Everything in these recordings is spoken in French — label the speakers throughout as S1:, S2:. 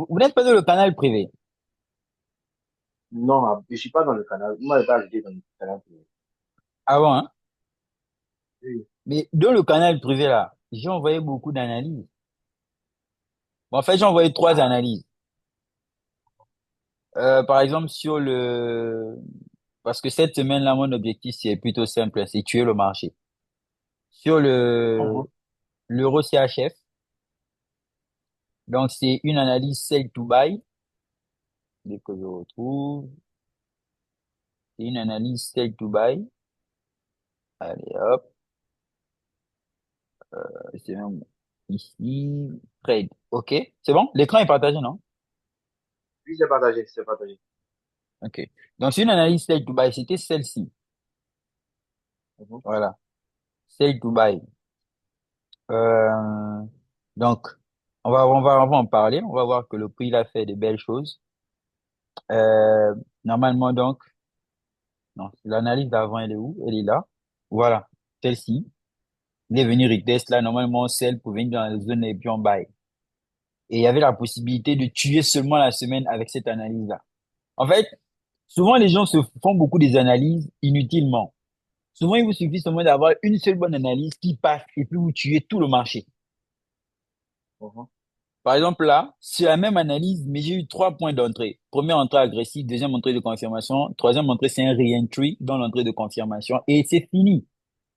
S1: Vous n'êtes pas dans le canal privé.
S2: Non, je suis pas dans le canal. Moi, je pas ajouté dans le canal.
S1: Avant, hein?
S2: Oui.
S1: Mais dans le canal privé, là, j'ai envoyé beaucoup d'analyses. Bon, en fait, j'ai envoyé trois
S2: Ah,
S1: analyses. Par exemple, parce que cette semaine-là, mon objectif, c'est plutôt simple, hein, c'est tuer le marché. Sur
S2: mhm.
S1: l'euro CHF, donc c'est une analyse sell to buy, dès que je retrouve, c'est une analyse sell to buy. Allez, hop, c'est même ici, trade. OK? C'est bon? L'écran est partagé, non?
S2: Oui, c'est partagé, c'est partagé.
S1: OK. Donc, c'est une analyse sell to buy, c'était celle-ci.
S2: Mhm.
S1: Voilà. Sell to buy. Euh, donc, on va en parler. On va voir que le prix, il a fait de belles choses. Euh, Normalement, donc, non, l'analyse d'avant, elle est où? Elle est là. Voilà. Celle-ci. Il est venu retest là. Normalement, celle pour venir dans la zone et puis on buy. Et il y avait la possibilité de tuer seulement la semaine avec cette analyse-là. En fait, souvent, les gens se font beaucoup des analyses inutilement. Souvent, il vous suffit seulement d'avoir une seule bonne analyse qui passe et puis vous tuez tout le marché.
S2: Mhm.
S1: Par exemple, là, c'est la même analyse, mais j'ai eu trois points d'entrée. Première entrée agressive, deuxième entrée de confirmation, troisième entrée, c'est un re-entry dans l'entrée de confirmation et c'est fini.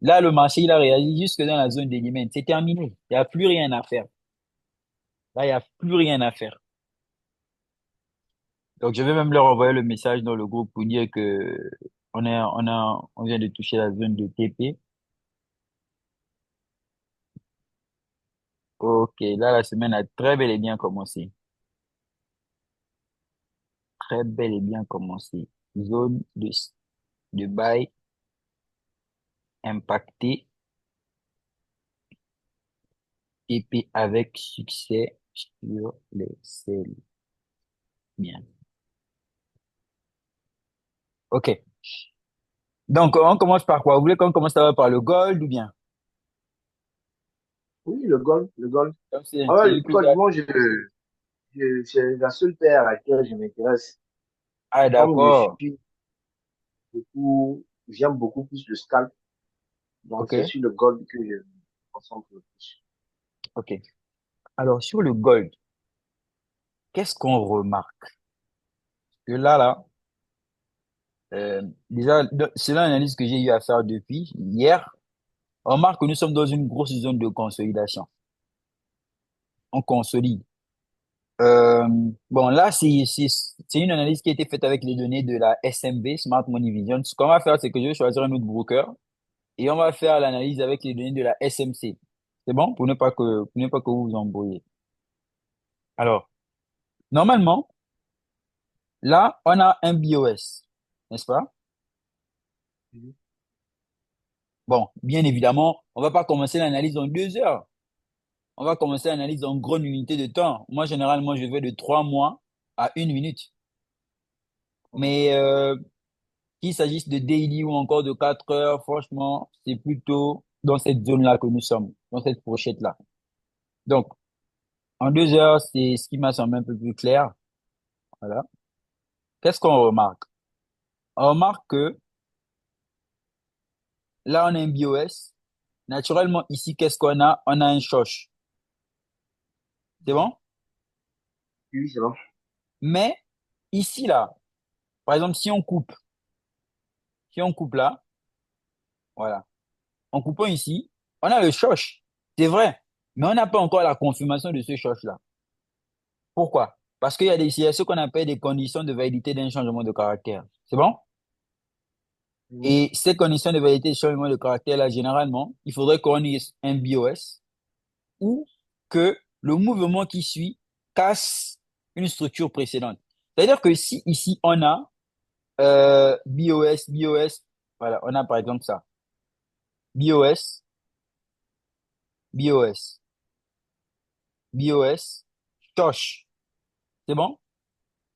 S1: Là, le marché, il a réagi jusque dans la zone d'éléments. C'est terminé. Il n'y a plus rien à faire. Là, il n'y a plus rien à faire. Donc, je vais même leur envoyer le message dans le groupe pour dire que on vient de toucher la zone de TP. Ok, là, la semaine a très bel et bien commencé. Très bel et bien commencé. Zone de buy impactée. TP avec succès sur les selles. Bien. Ok. Donc, on commence par quoi? Vous voulez qu'on commence d'abord par le gold ou bien?
S2: Oui, le golf, le golf.
S1: Comme
S2: Ah
S1: c'est
S2: ouais,
S1: lui
S2: le
S1: plus
S2: golf, moi, c'est la seule paire à laquelle je m'intéresse.
S1: Ah,
S2: Comme je
S1: d'accord.
S2: suis beaucoup, j'aime beaucoup plus le scalp, donc
S1: Ok.
S2: c'est sur le golf que je me concentre le plus.
S1: Ok. Alors, sur le gold, qu'est-ce qu'on remarque? Que là, déjà, c'est l'analyse que j'ai eu à faire depuis hier. On remarque que nous sommes dans une grosse zone de consolidation. On consolide. Euh, bon, là, c'est une analyse qui a été faite avec les données de la SMB, Smart Money Vision. Ce qu'on va faire, c'est que je vais choisir un autre broker et on va faire l'analyse avec les données de la SMC. C'est bon? Pour ne pas que vous vous embrouillez. Alors, normalement, là, on a un BOS, n'est-ce pas?
S2: Mhm.
S1: Bon, bien évidemment, on va pas commencer l'analyse en 2 heures. On va commencer l'analyse en grande unité de temps. Moi, généralement, je vais de 3 mois à 1 minute.
S2: Mhm.
S1: Mais qu'il s'agisse de daily ou encore de 4 heures, franchement, c'est plutôt dans cette zone-là que nous sommes, dans cette fourchette-là. Donc, en 2 heures, c'est ce qui m'a semblé un peu plus clair. Voilà. Qu'est-ce qu'on remarque? On remarque que là, on a un BOS. Naturellement, ici, qu'est-ce qu'on a? On a un shosh. C'est bon?
S2: Oui, c'est bon.
S1: Mais ici, là, par exemple, si on coupe là, voilà, en coupant ici, on a le shosh. C'est vrai. Mais on n'a pas encore la confirmation de ce shosh-là. Pourquoi? Parce il y a ce qu'on appelle des conditions de validité d'un changement de caractère. C'est bon?
S2: Mhm.
S1: Et ces conditions de validité de changement de caractère, là, généralement, il faudrait qu'on ait un BOS ou que le mouvement qui suit casse une structure précédente. C'est-à-dire que si ici, on a BOS, voilà, on a par exemple ça. BOS, BOS, BOS, Tosh. C'est bon?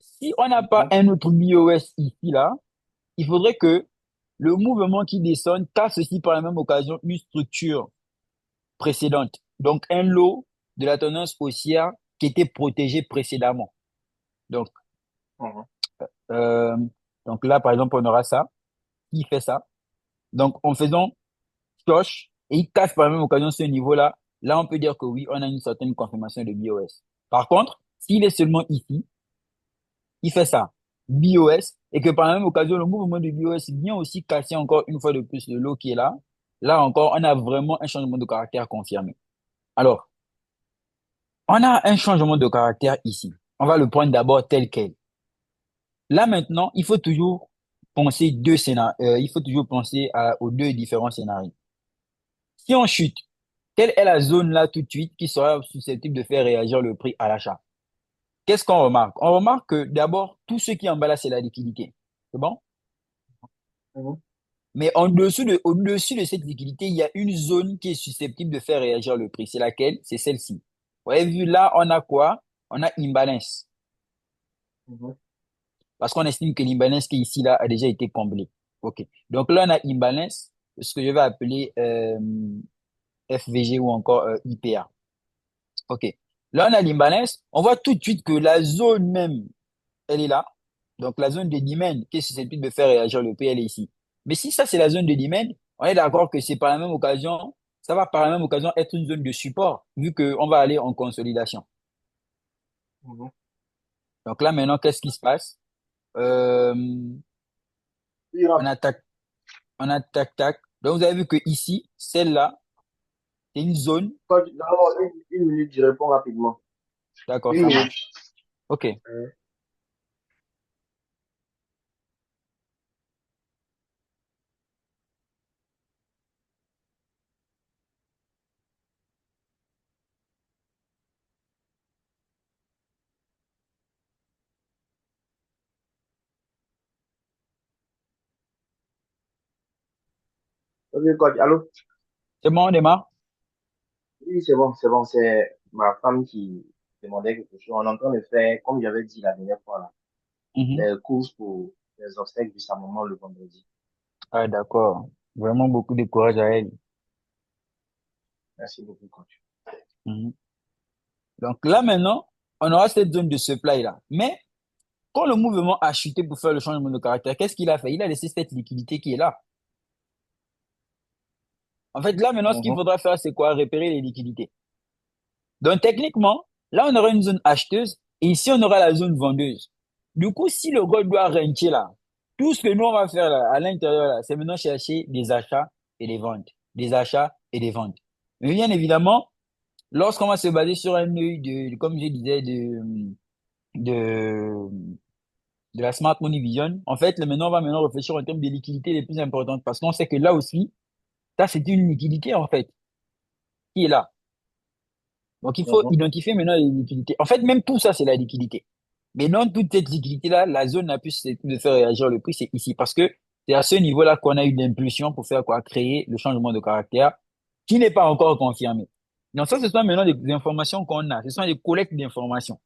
S1: Si on n'a pas
S2: Mhm.
S1: un autre BOS ici, là, il faudrait que le mouvement qui descend casse aussi par la même occasion une structure précédente. Donc, un lot de la tendance haussière qui était protégé précédemment. Donc,
S2: Mhm.
S1: euh, donc là, par exemple, on aura ça. Qui fait ça? Donc, en faisant pioche et il casse par la même occasion ce niveau-là, là, on peut dire que oui, on a une certaine confirmation de BOS. Par contre, s'il est seulement ici, il fait ça, BOS, et que par la même occasion, le mouvement de BOS vient aussi casser encore une fois de plus le lot qui est là. Là encore, on a vraiment un changement de caractère confirmé. Alors, on a un changement de caractère ici. On va le prendre d'abord tel quel. Là maintenant, il faut toujours penser deux scénarios. Il faut toujours penser aux deux différents scénarios. Si on chute, quelle est la zone là tout de suite qui sera susceptible de faire réagir le prix à l'achat? Qu'est-ce qu'on remarque? On remarque que d'abord, tout ce qui est en bas là, c'est la liquidité. C'est bon?
S2: Mhm.
S1: Mais au-dessus de cette liquidité, il y a une zone qui est susceptible de faire réagir le prix. C'est laquelle? C'est celle-ci. Vous avez vu là, on a quoi? On a imbalance.
S2: Mhm.
S1: Parce qu'on estime que l'imbalance qui est ici là a déjà été comblé. OK. Donc là, on a imbalance, ce que je vais appeler FVG ou encore IPA. OK. Là, on a l'imbalance. On voit tout de suite que la zone même, elle est là. Donc la zone de demand qui est susceptible de faire réagir le prix, elle est ici. Mais si ça, c'est la zone de demand, on est d'accord que c'est par la même occasion, ça va par la même occasion être une zone de support, vu qu'on va aller en consolidation.
S2: Mhm.
S1: Donc là, maintenant, qu'est-ce qui se passe? Euh,
S2: Il
S1: on
S2: rentre.
S1: attaque, on attaque, tac. Donc vous avez vu que ici, celle-là, c'est une zone.
S2: D'abord, une minute, je réponds rapidement.
S1: D'accord,
S2: Une
S1: ça
S2: minute.
S1: marche. OK.
S2: Ok, coach, allô?
S1: C'est bon, on démarre?
S2: Oui, c'est bon, c'est bon. C'est ma femme qui demandait quelque chose. On est en train de faire, comme j'avais dit la dernière fois, là,
S1: Mhm.
S2: les courses pour les obstacles du Sammoment le vendredi.
S1: Ah, d'accord. Vraiment beaucoup de courage à elle.
S2: Merci beaucoup, coach.
S1: Mhm. Donc là, maintenant, on aura cette zone de supply-là. Mais quand le mouvement a chuté pour faire le changement de caractère, qu'est-ce qu'il a fait? Il a laissé cette liquidité qui est là. En fait, là, maintenant, ce qu'il
S2: Mhm.
S1: faudra faire, c'est quoi? Repérer les liquidités. Donc, techniquement, là, on aura une zone acheteuse et ici, on aura la zone vendeuse. Du coup, si le gold doit rentrer là, tout ce que nous, on va faire là, à l'intérieur, là, c'est maintenant chercher des achats et des ventes. Des achats et des ventes. Mais bien évidemment, lorsqu'on va se baser sur un œil comme je disais, de, de la Smart Money Vision, en fait, là, maintenant, on va maintenant réfléchir en termes de liquidités les plus importantes parce qu'on sait que là aussi, ça, c'est une liquidité, en fait, qui est là. Donc, il faut
S2: Mhm.
S1: identifier maintenant les liquidités. En fait, même tout ça, c'est la liquidité. Mais dans toute cette liquidité-là, la zone la plus susceptible de faire réagir le prix, c'est ici. Parce que c'est à ce niveau-là qu'on a eu l'impulsion pour faire quoi? Créer le changement de caractère qui n'est pas encore confirmé. Donc, ça, ce sont maintenant des informations qu'on a. Ce sont des collectes d'informations.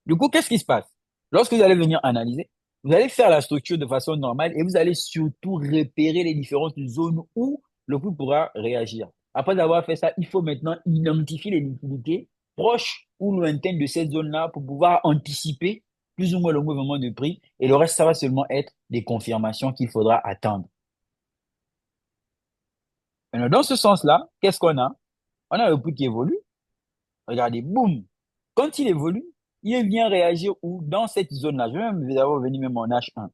S1: Du coup, qu'est-ce qui se passe? Lorsque vous allez venir analyser, vous allez faire la structure de façon normale et vous allez surtout repérer les différentes zones où le prix pourra réagir. Après avoir fait ça, il faut maintenant identifier les liquidités proches ou lointaines de cette zone-là pour pouvoir anticiper plus ou moins le mouvement de prix. Et le reste, ça va seulement être des confirmations qu'il faudra attendre. Maintenant, dans ce sens-là, qu'est-ce qu'on a? On a le prix qui évolue. Regardez, boum. Quand il évolue, il vient réagir où? Dans cette zone-là. Je vais même d'abord venir même en H1.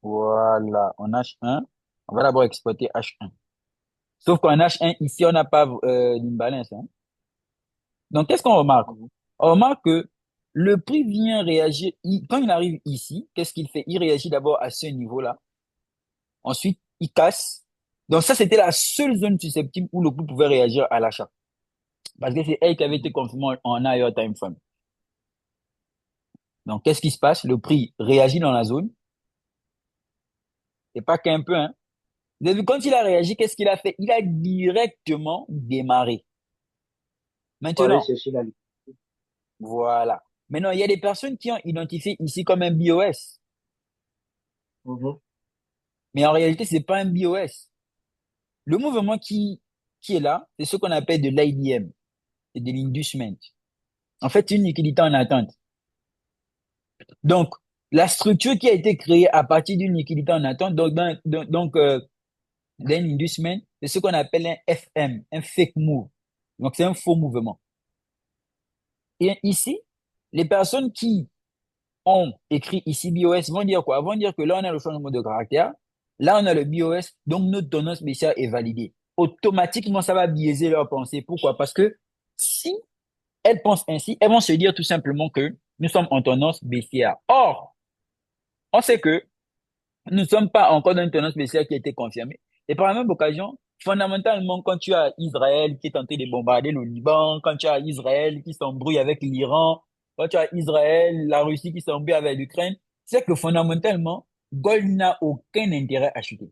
S1: Voilà, en H1. On va d'abord exploiter H1. Sauf qu'en H1, ici, on n'a pas l'imbalance, hein. Donc, qu'est-ce qu'on remarque?
S2: Mhm.
S1: On remarque que le prix vient réagir. Quand il arrive ici, qu'est-ce qu'il fait? Il réagit d'abord à ce niveau-là. Ensuite, il casse. Donc, ça, c'était la seule zone susceptible où le prix pouvait réagir à l'achat. Parce que c'est elle qui avait été
S2: Mhm.
S1: confirmée en higher time frame. Donc, qu'est-ce qui se passe? Le prix réagit dans la zone. Et pas qu'un peu, hein. Vous avez vu, quand il a réagi, qu'est-ce qu'il a fait? Il a directement démarré.
S2: Faut aller
S1: Maintenant,
S2: chercher la ligne.
S1: voilà. Maintenant, il y a des personnes qui ont identifié ici comme un BOS.
S2: Mhm.
S1: Mais en réalité, c'est pas un BOS. Le mouvement qui est là, c'est ce qu'on appelle de l'IDM. C'est de l'inducement. En fait, c'est une liquidité en attente. Donc, la structure qui a été créée à partir d'une liquidité en attente, d'un inducement, c'est ce qu'on appelle un FM, un fake move. Donc, c'est un faux mouvement. Et ici, les personnes qui ont écrit ici BOS vont dire quoi? Vont dire que là, on a le changement de caractère. Là, on a le BOS, donc notre tendance baissière est validée. Automatiquement, ça va biaiser leur pensée. Pourquoi? Parce que si elles pensent ainsi, elles vont se dire tout simplement que nous sommes en tendance baissière. Or, on sait que nous ne sommes pas encore dans une tendance baissière qui a été confirmée. Et par la même occasion, fondamentalement, quand tu as Israël qui est tenté de bombarder le Liban, quand tu as Israël qui s'embrouille avec l'Iran, quand tu as Israël, la Russie qui s'embrouille avec l'Ukraine, c'est que fondamentalement, Gold n'a aucun intérêt à chuter.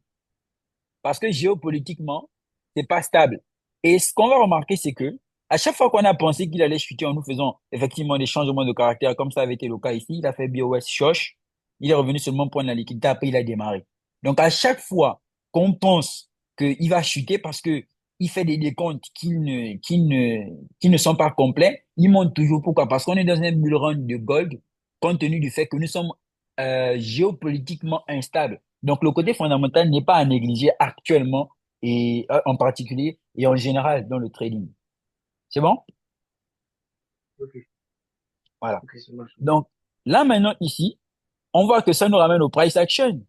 S1: Parce que géopolitiquement, c'est pas stable. Et ce qu'on va remarquer, c'est que à chaque fois qu'on a pensé qu'il allait chuter en nous faisant effectivement des changements de caractère, comme ça avait été le cas ici, il a fait BOS Shosh, il est revenu seulement prendre la liquidité, après il a démarré. Donc à chaque fois qu'on pense qu'il va chuter parce que il fait des décomptes qui ne sont pas complets, il monte toujours. Pourquoi? Parce qu'on est dans un bull run de gold, compte tenu du fait que nous sommes géopolitiquement instables. Donc, le côté fondamental n'est pas à négliger actuellement et en particulier et en général dans le trading. C'est bon?
S2: Ok,
S1: Voilà.
S2: ok, ça marche.
S1: Donc, là maintenant, ici, on voit que ça nous ramène au price action.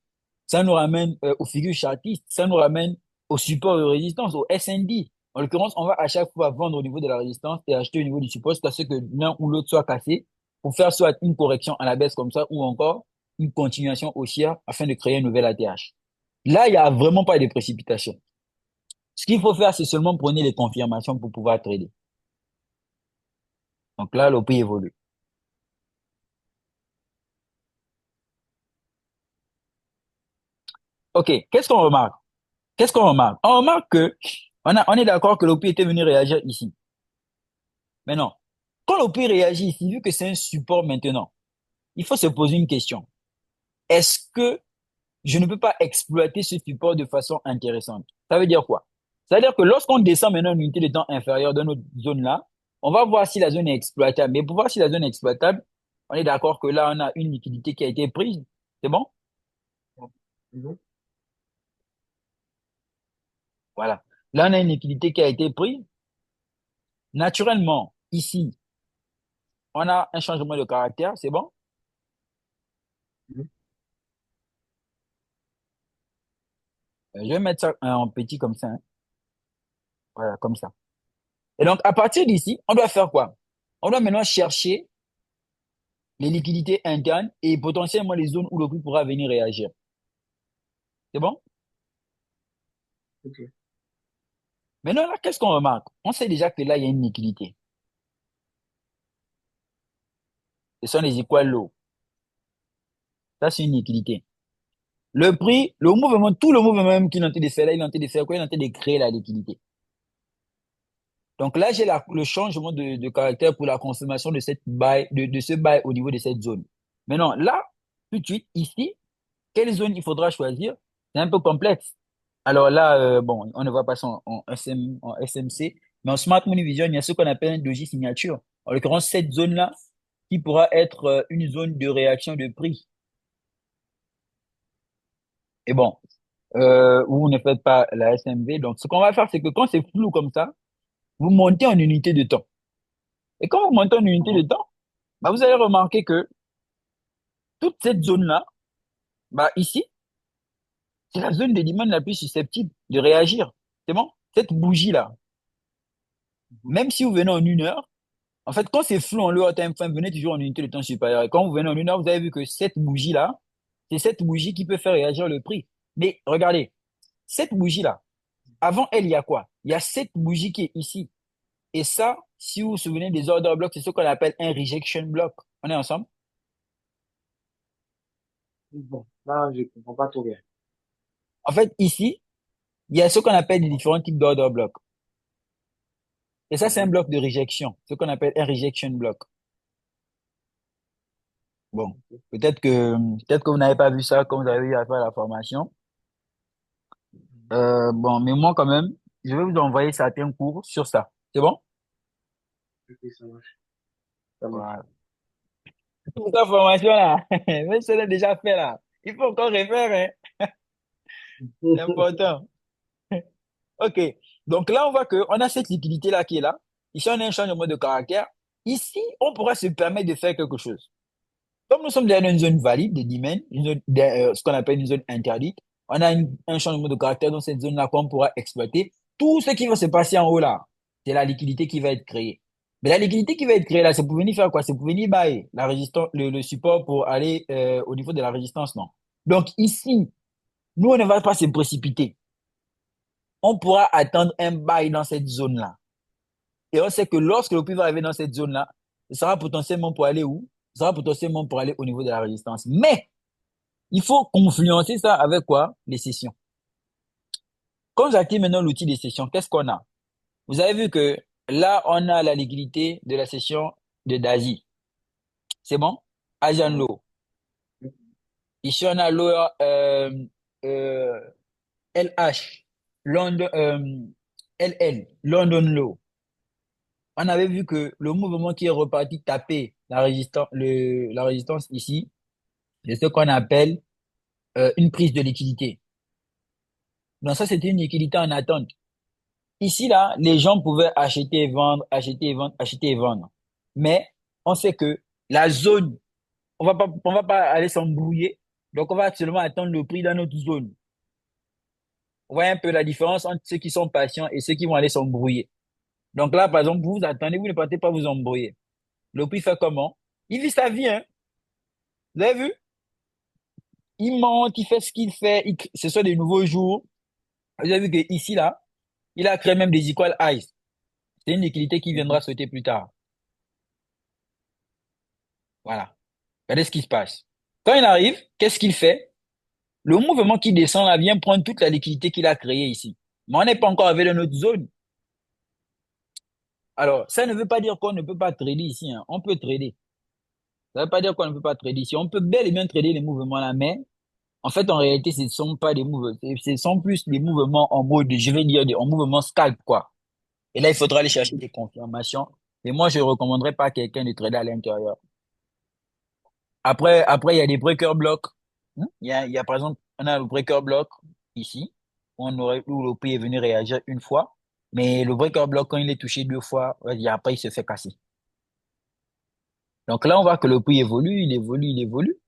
S1: Ça nous ramène aux figures chartistes. Ça nous ramène au support de résistance, au S&D. En l'occurrence, on va à chaque fois vendre au niveau de la résistance et acheter au niveau du support jusqu'à ce que l'un ou l'autre soit cassé pour faire soit une correction à la baisse comme ça ou encore une continuation haussière afin de créer un nouvel ATH. Là, il n'y a vraiment pas de précipitation. Ce qu'il faut faire, c'est seulement prendre les confirmations pour pouvoir trader. Donc là, le prix évolue. OK, qu'est-ce qu'on remarque? Qu'est-ce qu'on remarque? On remarque que on est d'accord que le prix était venu réagir ici. Mais non, quand le prix réagit ici, vu que c'est un support maintenant, il faut se poser une question. Est-ce que je ne peux pas exploiter ce support de façon intéressante? Ça veut dire quoi? Ça veut dire que lorsqu'on descend maintenant une unité de temps inférieure dans notre zone là, on va voir si la zone est exploitable. Mais pour voir si la zone est exploitable, on est d'accord que là, on a une liquidité qui a été prise. C'est bon?
S2: Mhm.
S1: Voilà. Là, on a une liquidité qui a été prise. Naturellement, ici, on a un changement de caractère. C'est bon?
S2: Mhm.
S1: Je vais mettre ça en petit comme ça, hein. Voilà, comme ça. Et donc, à partir d'ici, on doit faire quoi? On doit maintenant chercher les liquidités internes et potentiellement les zones où le prix pourra venir réagir. C'est bon?
S2: Ok.
S1: Maintenant, là, qu'est-ce qu'on remarque? On sait déjà que là, il y a une liquidité. Ce sont les equal low. Ça, c'est une liquidité. Le prix, le mouvement, tout le mouvement même qu'il est en train de faire là, il est en train de faire quoi? Il est en train de créer la liquidité. Donc là, j'ai le changement de caractère pour la consommation de de ce bail au niveau de cette zone. Maintenant, là, tout de suite, ici, quelle zone il faudra choisir? C'est un peu complexe. Alors là, bon, on ne voit pas ça en SMC, mais en Smart Money Vision, il y a ce qu'on appelle un doji signature. En l'occurrence, cette zone-là, qui pourra être une zone de réaction de prix. Et bon, où vous ne faites pas la SMV. Donc, ce qu'on va faire, c'est que quand c'est flou comme ça, vous montez en unité de temps. Et quand vous montez en unité de temps, bah, vous allez remarquer que toute cette zone-là, bah, ici, c'est la zone de demande la plus susceptible de réagir. C'est bon? Cette bougie-là,
S2: Mhm.
S1: même si vous venez en une heure, en fait, quand c'est flou en lower time frame, venez toujours en unité de temps supérieure. Et quand vous venez en une heure, vous avez vu que cette bougie-là, c'est cette bougie qui peut faire réagir le prix. Mais regardez, cette bougie-là, avant elle, il y a quoi? Il y a cette bougie qui est ici. Et ça, si vous vous souvenez des order blocks, c'est ce qu'on appelle un rejection block. On est ensemble?
S2: Bon, là, je comprends pas trop bien.
S1: En fait, ici, il y a ce qu'on appelle les différents types d'order blocks. Et ça, c'est un
S2: Mhm.
S1: bloc de réjection, ce qu'on appelle un rejection block. Bon,
S2: Ok.
S1: peut-être que vous n'avez pas vu ça quand vous avez eu à faire la formation.
S2: Mhm.
S1: Bon, mais moi quand même, je vais vous envoyer certains cours sur ça. C'est bon?
S2: Ok, ça marche. Ça marche.
S1: Voilà. Toute ta formation là, mais c'est déjà fait là. Il faut encore refaire, hein. C'est important. OK. Donc là, on voit qu'on a cette liquidité-là qui est là. Ici, on a un changement de caractère. Ici, on pourra se permettre de faire quelque chose. Comme nous sommes dans une zone valide de domaine, ce qu'on appelle une zone interdite, on a un changement de caractère dans cette zone-là qu'on pourra exploiter. Tout ce qui va se passer en haut là, c'est la liquidité qui va être créée. Mais la liquidité qui va être créée là, c'est pour venir faire quoi? C'est pour venir bailler la résistance, le support pour aller au niveau de la résistance, non. Donc ici, nous, on ne va pas se précipiter. On pourra attendre un bail dans cette zone-là. Et on sait que lorsque le prix va arriver dans cette zone-là, ce sera potentiellement pour aller où? Ce sera potentiellement pour aller au niveau de la résistance. Mais il faut confluencer ça avec quoi? Les sessions. Quand j'active maintenant l'outil des sessions, qu'est-ce qu'on a? Vous avez vu que là, on a la liquidité de la session de Daisy. C'est bon? Asian
S2: Mhm.
S1: Low. Ici, on a l'eau euh, LH, London, LL, London Low. On avait vu que le mouvement qui est reparti taper la résistance ici, c'est ce qu'on appelle une prise de liquidité. Donc ça, c'était une liquidité en attente. Ici, là, les gens pouvaient acheter et vendre, acheter et vendre, acheter et vendre. Mais on sait que la zone, on va pas aller s'embrouiller. Donc, on va seulement attendre le prix dans notre zone. On voit un peu la différence entre ceux qui sont patients et ceux qui vont aller s'embrouiller. Donc là, par exemple, vous attendez, vous ne partez pas vous embrouiller. Le prix fait comment? Il vit sa vie, hein. Vous avez vu? Il monte, il fait ce qu'il fait. Ce sont des nouveaux jours. Vous avez vu que ici, là, il a créé même des equal highs. C'est une liquidité qui
S2: Mhm.
S1: viendra sauter plus tard. Voilà. Regardez ce qui se passe. Quand il arrive, qu'est-ce qu'il fait? Le mouvement qui descend là vient prendre toute la liquidité qu'il a créée ici. Mais on n'est pas encore arrivé dans notre zone. Alors, ça ne veut pas dire qu'on ne peut pas trader ici, hein. On peut trader. Ça ne veut pas dire qu'on ne peut pas trader ici. On peut bel et bien trader les mouvements là, mais en fait, en réalité, ce ne sont pas des mouvements. Ce sont plus des mouvements en mode, je vais dire, en mouvement scalp, quoi. Et là, il faudra aller chercher des confirmations. Et moi, je ne recommanderais pas à quelqu'un de trader à l'intérieur. Après, il y a des breaker blocks. Il y a, par exemple, on a le breaker block ici, où le prix est venu réagir une fois. Mais le breaker block, quand il est touché deux fois, vas-y, après, il se fait casser. Donc là, on voit que le prix évolue, il évolue, il évolue.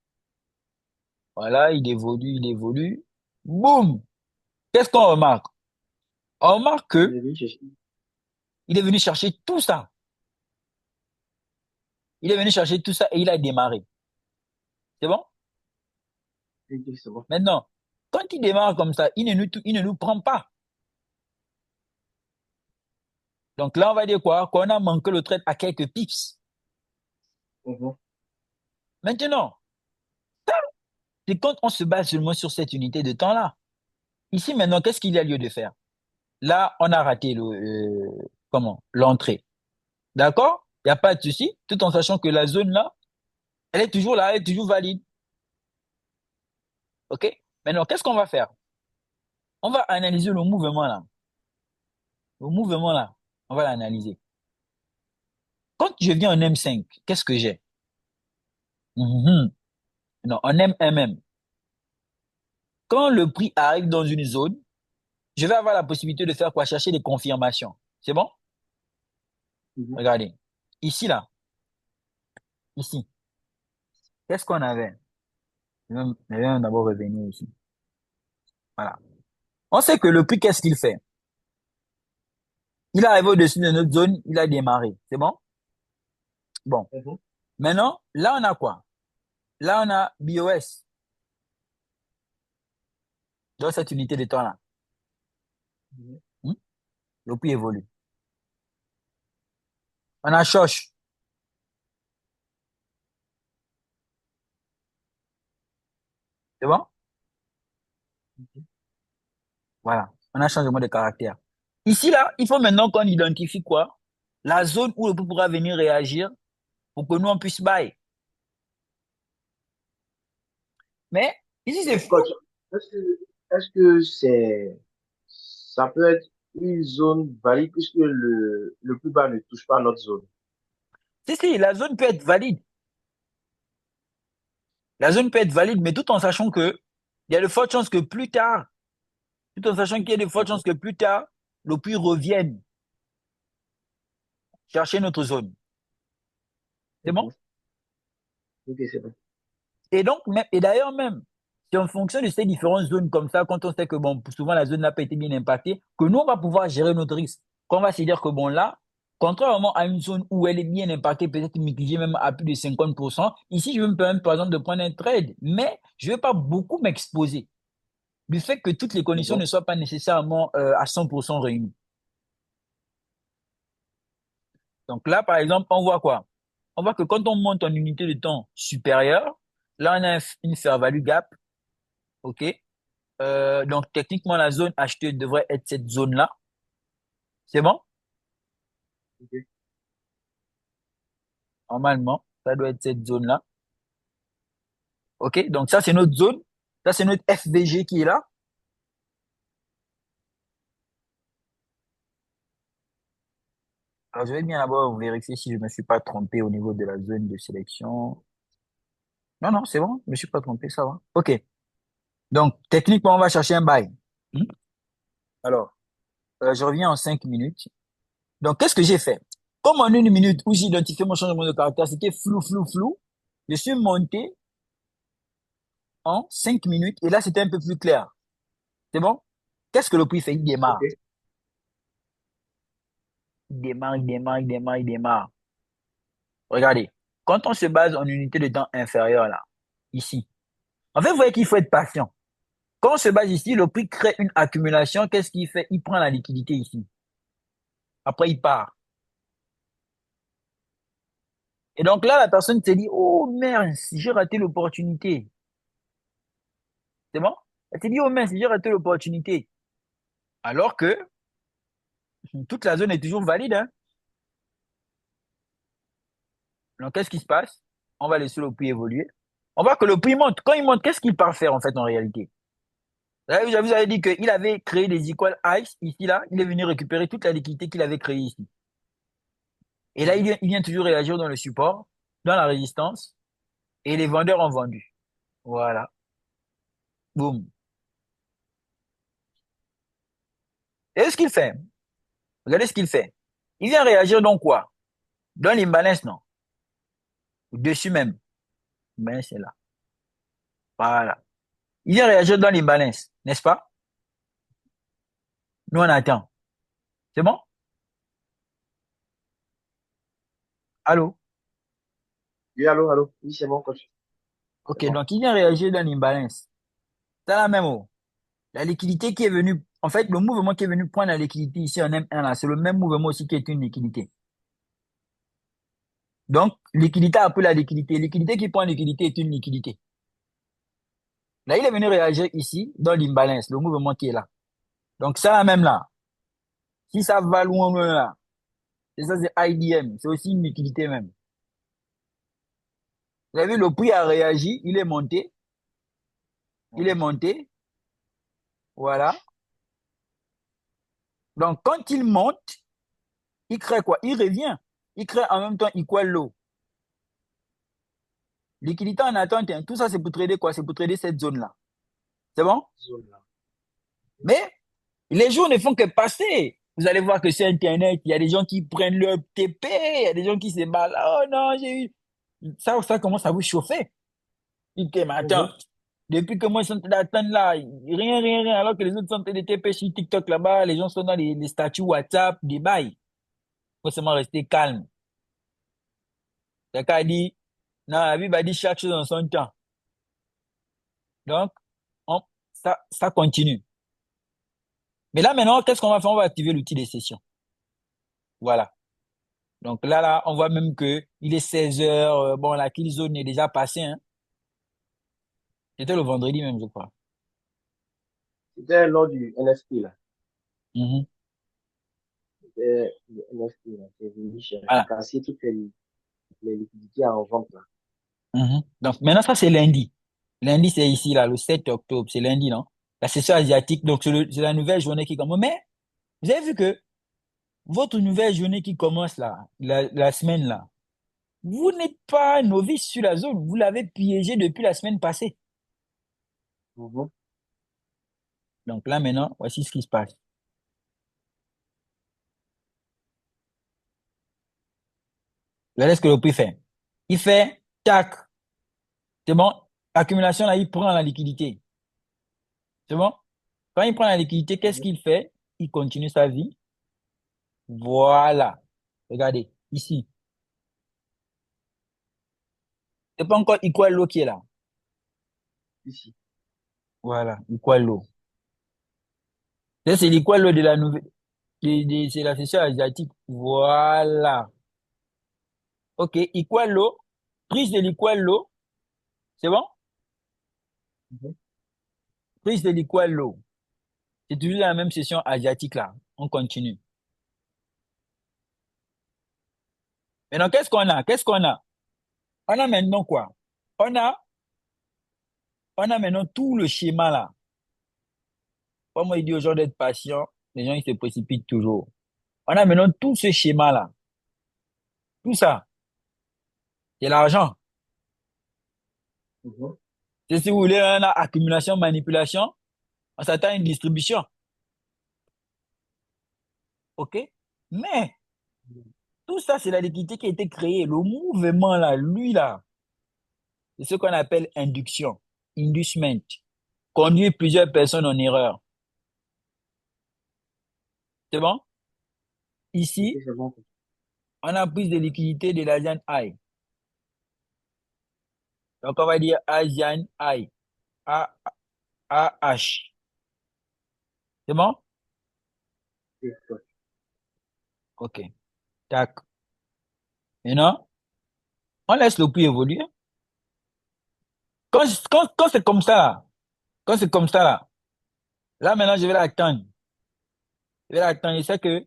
S1: Voilà, il évolue, il évolue. Boum! Qu'est-ce qu'on remarque? On remarque
S2: Je
S1: que
S2: vais chercher.
S1: il est venu chercher tout ça. Il est venu chercher tout ça et il a démarré. C'est bon?
S2: C'est bon.
S1: Maintenant, quand il démarre comme ça, il ne nous prend pas. Donc là, on va dire quoi? Qu'on a manqué le trade à quelques pips.
S2: Mhm.
S1: Maintenant, c'est quand on se base seulement sur cette unité de temps-là. Ici, maintenant, qu'est-ce qu'il y a lieu de faire? Là, on a raté l'entrée. D'accord? Il n'y a pas de souci, tout en sachant que la zone là, elle est toujours là, elle est toujours valide. OK? Maintenant, qu'est-ce qu'on va faire? On va analyser le mouvement là. Le mouvement là, on va l'analyser. Quand je viens en M5, qu'est-ce que j'ai? Mhm. Non, en MM. Quand le prix arrive dans une zone, je vais avoir la possibilité de faire quoi? Chercher des confirmations. C'est bon?
S2: Mhm.
S1: Regardez. Ici, là. Ici. Qu'est-ce qu'on avait? Je vais d'abord revenir ici. Voilà. On sait que le prix, qu'est-ce qu'il fait? Il est arrivé au-dessus de notre zone, il a démarré. C'est bon? Bon.
S2: Mhm.
S1: Maintenant, là, on a quoi? Là, on a BOS dans cette unité de temps-là.
S2: Mhm.
S1: Hmm? Le prix évolue. On a Shosh. C'est bon? Voilà. On a changement de caractère. Ici, là, il faut maintenant qu'on identifie quoi? La zone où le prix pourra venir réagir pour que nous, on puisse buy. Mais, ici, c'est flou.
S2: Coach, est-ce que ça peut être une zone valide puisque le plus bas ne touche pas notre zone?
S1: Si, si, la zone peut être valide. La zone peut être valide, mais tout en sachant que il y a de fortes chances que plus tard, tout en sachant qu'il y a de fortes chances
S2: Mhm,
S1: que plus tard, le puits revienne chercher notre zone. C'est bon?
S2: mhm. Ok, c'est bon.
S1: Et donc, et d'ailleurs même, c'est en fonction de ces différentes zones comme ça, quand on sait que bon, souvent la zone n'a pas été bien impactée, que nous, on va pouvoir gérer notre risque. Qu'on va se dire que bon, là, contrairement à une zone où elle est bien impactée, peut-être mitigée même à plus de 50%, ici, je vais me permettre, par exemple, de prendre un trade, mais je ne vais pas beaucoup m'exposer du fait que toutes les conditions
S2: Mhm,
S1: ne soient pas nécessairement à 100% réunies. Donc là, par exemple, on voit quoi? On voit que quand on monte en unité de temps supérieure, là, on a une fair value gap, OK? Donc, techniquement, la zone achetée devrait être cette zone-là. C'est bon?
S2: ok.
S1: Normalement, ça doit être cette zone-là. OK? Donc, ça, c'est notre zone. Ça, c'est notre FVG qui est là. Alors, je vais bien d'abord vérifier si je ne me suis pas trompé au niveau de la zone de sélection. Non, non, c'est bon. Je ne me suis pas trompé, ça va. OK. Donc, techniquement, on va chercher un buy. Hmm? Alors, je reviens en 5 minutes. Donc, qu'est-ce que j'ai fait? Comme en une minute où j'ai identifié mon changement de caractère, c'était flou, flou, flou, je suis monté en 5 minutes et là, c'était un peu plus clair. C'est bon? Qu'est-ce que le prix fait? Il
S2: Ok.
S1: démarre. Il démarre, il démarre, il démarre, il démarre. Regardez. Quand on se base en unité de temps inférieure, là, ici, en fait, vous voyez qu'il faut être patient. Quand on se base ici, le prix crée une accumulation. Qu'est-ce qu'il fait? Il prend la liquidité ici. Après, il part. Et donc là, la personne se dit, oh merde, j'ai raté l'opportunité. C'est bon? Elle s'est dit, oh mince, j'ai raté l'opportunité. Alors que toute la zone est toujours valide, hein. Donc, qu'est-ce qui se passe? On va laisser le prix évoluer. On voit que le prix monte. Quand il monte, qu'est-ce qu'il part faire en fait en réalité? Là, vous avez dit qu'il avait créé des equal highs ici, là. Il est venu récupérer toute la liquidité qu'il avait créée ici. Et là,
S2: Mhm.
S1: il vient toujours réagir dans le support, dans la résistance, et les vendeurs ont vendu. Voilà. Boum. Et ce qu'il fait? Regardez ce qu'il fait. Il vient réagir dans quoi? Dans l'imbalance, non? Dessus même. Ben, c'est là. Voilà. Il vient réagir dans l'imbalance, n'est-ce pas? Nous, on attend. C'est bon? Allô?
S2: Oui, allô, allô. Oui, c'est bon, coach. C'est
S1: Ok,
S2: bon.
S1: donc il vient réagir dans l'imbalance. C'est la même eau. La liquidité qui est venue, en fait, le mouvement qui est venu prendre la liquidité ici en M1, là, c'est le même mouvement aussi qui est une liquidité. Donc, liquidité après la liquidité. Liquidité qui prend liquidité est une liquidité. Là, il est venu réagir ici dans l'imbalance, le mouvement qui est là. Donc, ça la même là. Si ça va loin, loin là, et ça c'est IDM, c'est aussi une liquidité même. Vous avez vu, le prix a réagi, il est
S2: Mhm.
S1: monté, voilà. Donc, quand il monte, il crée quoi? Il revient. Il crée en même temps equal low. Liquidité en attente, hein. Tout ça, c'est pour trader quoi? C'est pour trader cette zone-là. C'est bon?
S2: Zone là.
S1: Mais les jours ne font que passer. Vous allez voir que sur Internet, il y a des gens qui prennent leur TP, il y a des gens qui se baladent. Oh non, j'ai eu. Ça commence à vous chauffer. Ok, mais attends,
S2: Mhm.
S1: depuis que moi je suis en train d'attendre là, rien, rien, rien, alors que les autres sont en train de TP sur TikTok là-bas, les gens sont dans les statuts WhatsApp, des bails. Il faut seulement rester calme. Quelqu'un a dit, non, la Bible a dit chaque chose en son temps. Donc, on- ça continue. Mais là, maintenant, qu'est-ce qu'on va faire? On va activer l'outil des sessions. Voilà. Donc là, on voit même que il est 16 heures. Bon, la kill zone est déjà passée, hein. C'était le vendredi même, je crois.
S2: C'était lors du NFT, là.
S1: Mhm.
S2: C'était le NFT, là. C'est venu
S1: Voilà.
S2: casser toutes les liquidités en vente, là.
S1: Mhm. Donc maintenant, ça, c'est lundi. Lundi, c'est ici, là, le 7 octobre. C'est lundi, non? La session asiatique. Donc, c'est la nouvelle journée qui commence. Mais vous avez vu que votre nouvelle journée qui commence là, la semaine là, Vous n'êtes pas novice sur la zone. Vous l'avez piégé depuis la semaine passée.
S2: Mhm.
S1: Donc là, maintenant, voici ce qui se passe. Regardez ce que le prix fait. Il fait, tac, c'est bon. Accumulation, là, il prend la liquidité. C'est bon? Quand il prend la liquidité, qu'est-ce
S2: Mhm.
S1: qu'il fait? Il continue sa vie. Voilà. Regardez, ici. C'est pas encore Equalo qui est là.
S2: Ici.
S1: Voilà, Equalo. Ça, c'est l'Equalo de la nouvelle, c'est la session asiatique. Voilà. OK, Equalo, prise de l'Equalo. C'est bon?
S2: Mhm.
S1: Prise de l'Equalo. C'est toujours la même session asiatique là. On continue. Maintenant, qu'est-ce qu'on a? Qu'est-ce qu'on a? On a maintenant quoi? On a, on a maintenant tout le schéma là. Comme il dit aux gens d'être patients, les gens ils se précipitent toujours. On a maintenant tout ce schéma là. Tout ça, c'est l'argent.
S2: Mhm.
S1: C'est si vous voulez, on a accumulation, manipulation, on s'attend à une distribution. OK? Mais tout ça, c'est la liquidité qui a été créée. Le mouvement là, lui là, c'est ce qu'on appelle induction, inducement, conduire plusieurs personnes en erreur. C'est bon?
S2: Ok,
S1: Ici,
S2: c'est bon.
S1: on a prise de liquidité de l'Asian High. Donc, on va dire Asian High. A, H. C'est bon?
S2: Ok, ouais.
S1: OK. Tac. Maintenant, on laisse le prix évoluer. Quand c'est comme ça, là, quand c'est comme ça, là, maintenant, je vais l'attendre. Je vais l'attendre. Je sais que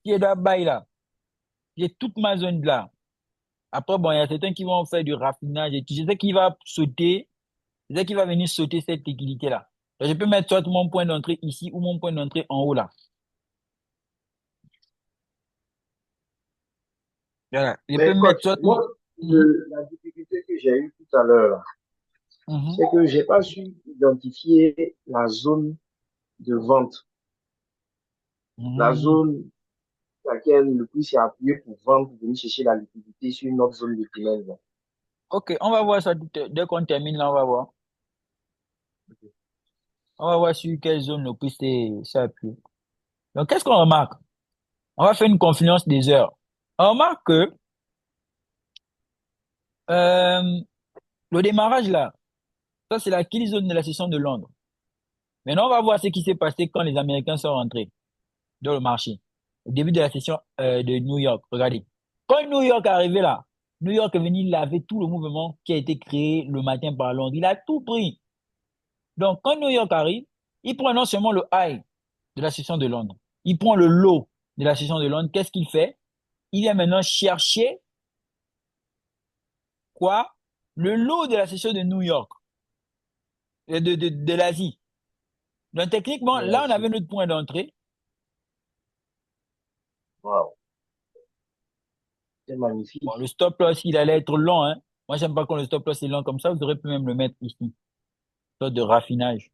S1: si je dois bail là, j'ai toute ma zone là. Après, bon, il y a certains qui vont faire du raffinage et tout. Je sais qu'il va sauter. Je sais qu'il va venir sauter cette liquidité-là. Donc, je peux mettre soit mon point d'entrée ici ou mon point d'entrée en haut là. Voilà. Je peux
S2: Mais
S1: mettre
S2: coach,
S1: soit mon...
S2: moi,
S1: Mhm,
S2: la difficulté que j'ai eue tout à l'heure, là,
S1: mhm,
S2: c'est que j'ai pas su identifier la zone de vente, la
S1: mhm.
S2: zone sur laquelle le prix s'est appuyé pour vendre, pour venir chercher la liquidité sur une autre zone de tunnel, là.
S1: OK, on va voir ça dès qu'on termine là, on va voir. On va voir sur quelle zone le prix s'est appuyé. Donc, qu'est-ce qu'on remarque? On va faire une confluence des heures. On remarque que euh, le démarrage là, ça c'est la kill zone de la session de Londres. Maintenant, on va voir ce qui s'est passé quand les Américains sont rentrés dans le marché. Au début de la session de New York. Regardez. Quand New York est arrivé là, New York est venu laver tout le mouvement qui a été créé le matin par Londres. Il a tout pris. Donc, quand New York arrive, il prend non seulement le high de la session de Londres, il prend le low de la session de Londres. Qu'est-ce qu'il fait? Il vient maintenant chercher quoi? Le low de la session de New York, de l'Asie. Donc, techniquement,
S2: Ouais,
S1: là, on avait notre point d'entrée.
S2: waouh, c'est
S1: Bon,
S2: magnifique.
S1: le stop loss, il allait être long, hein. Moi, j'aime pas quand le stop loss est long comme ça. Vous aurez pu même le mettre ici, sorte de raffinage.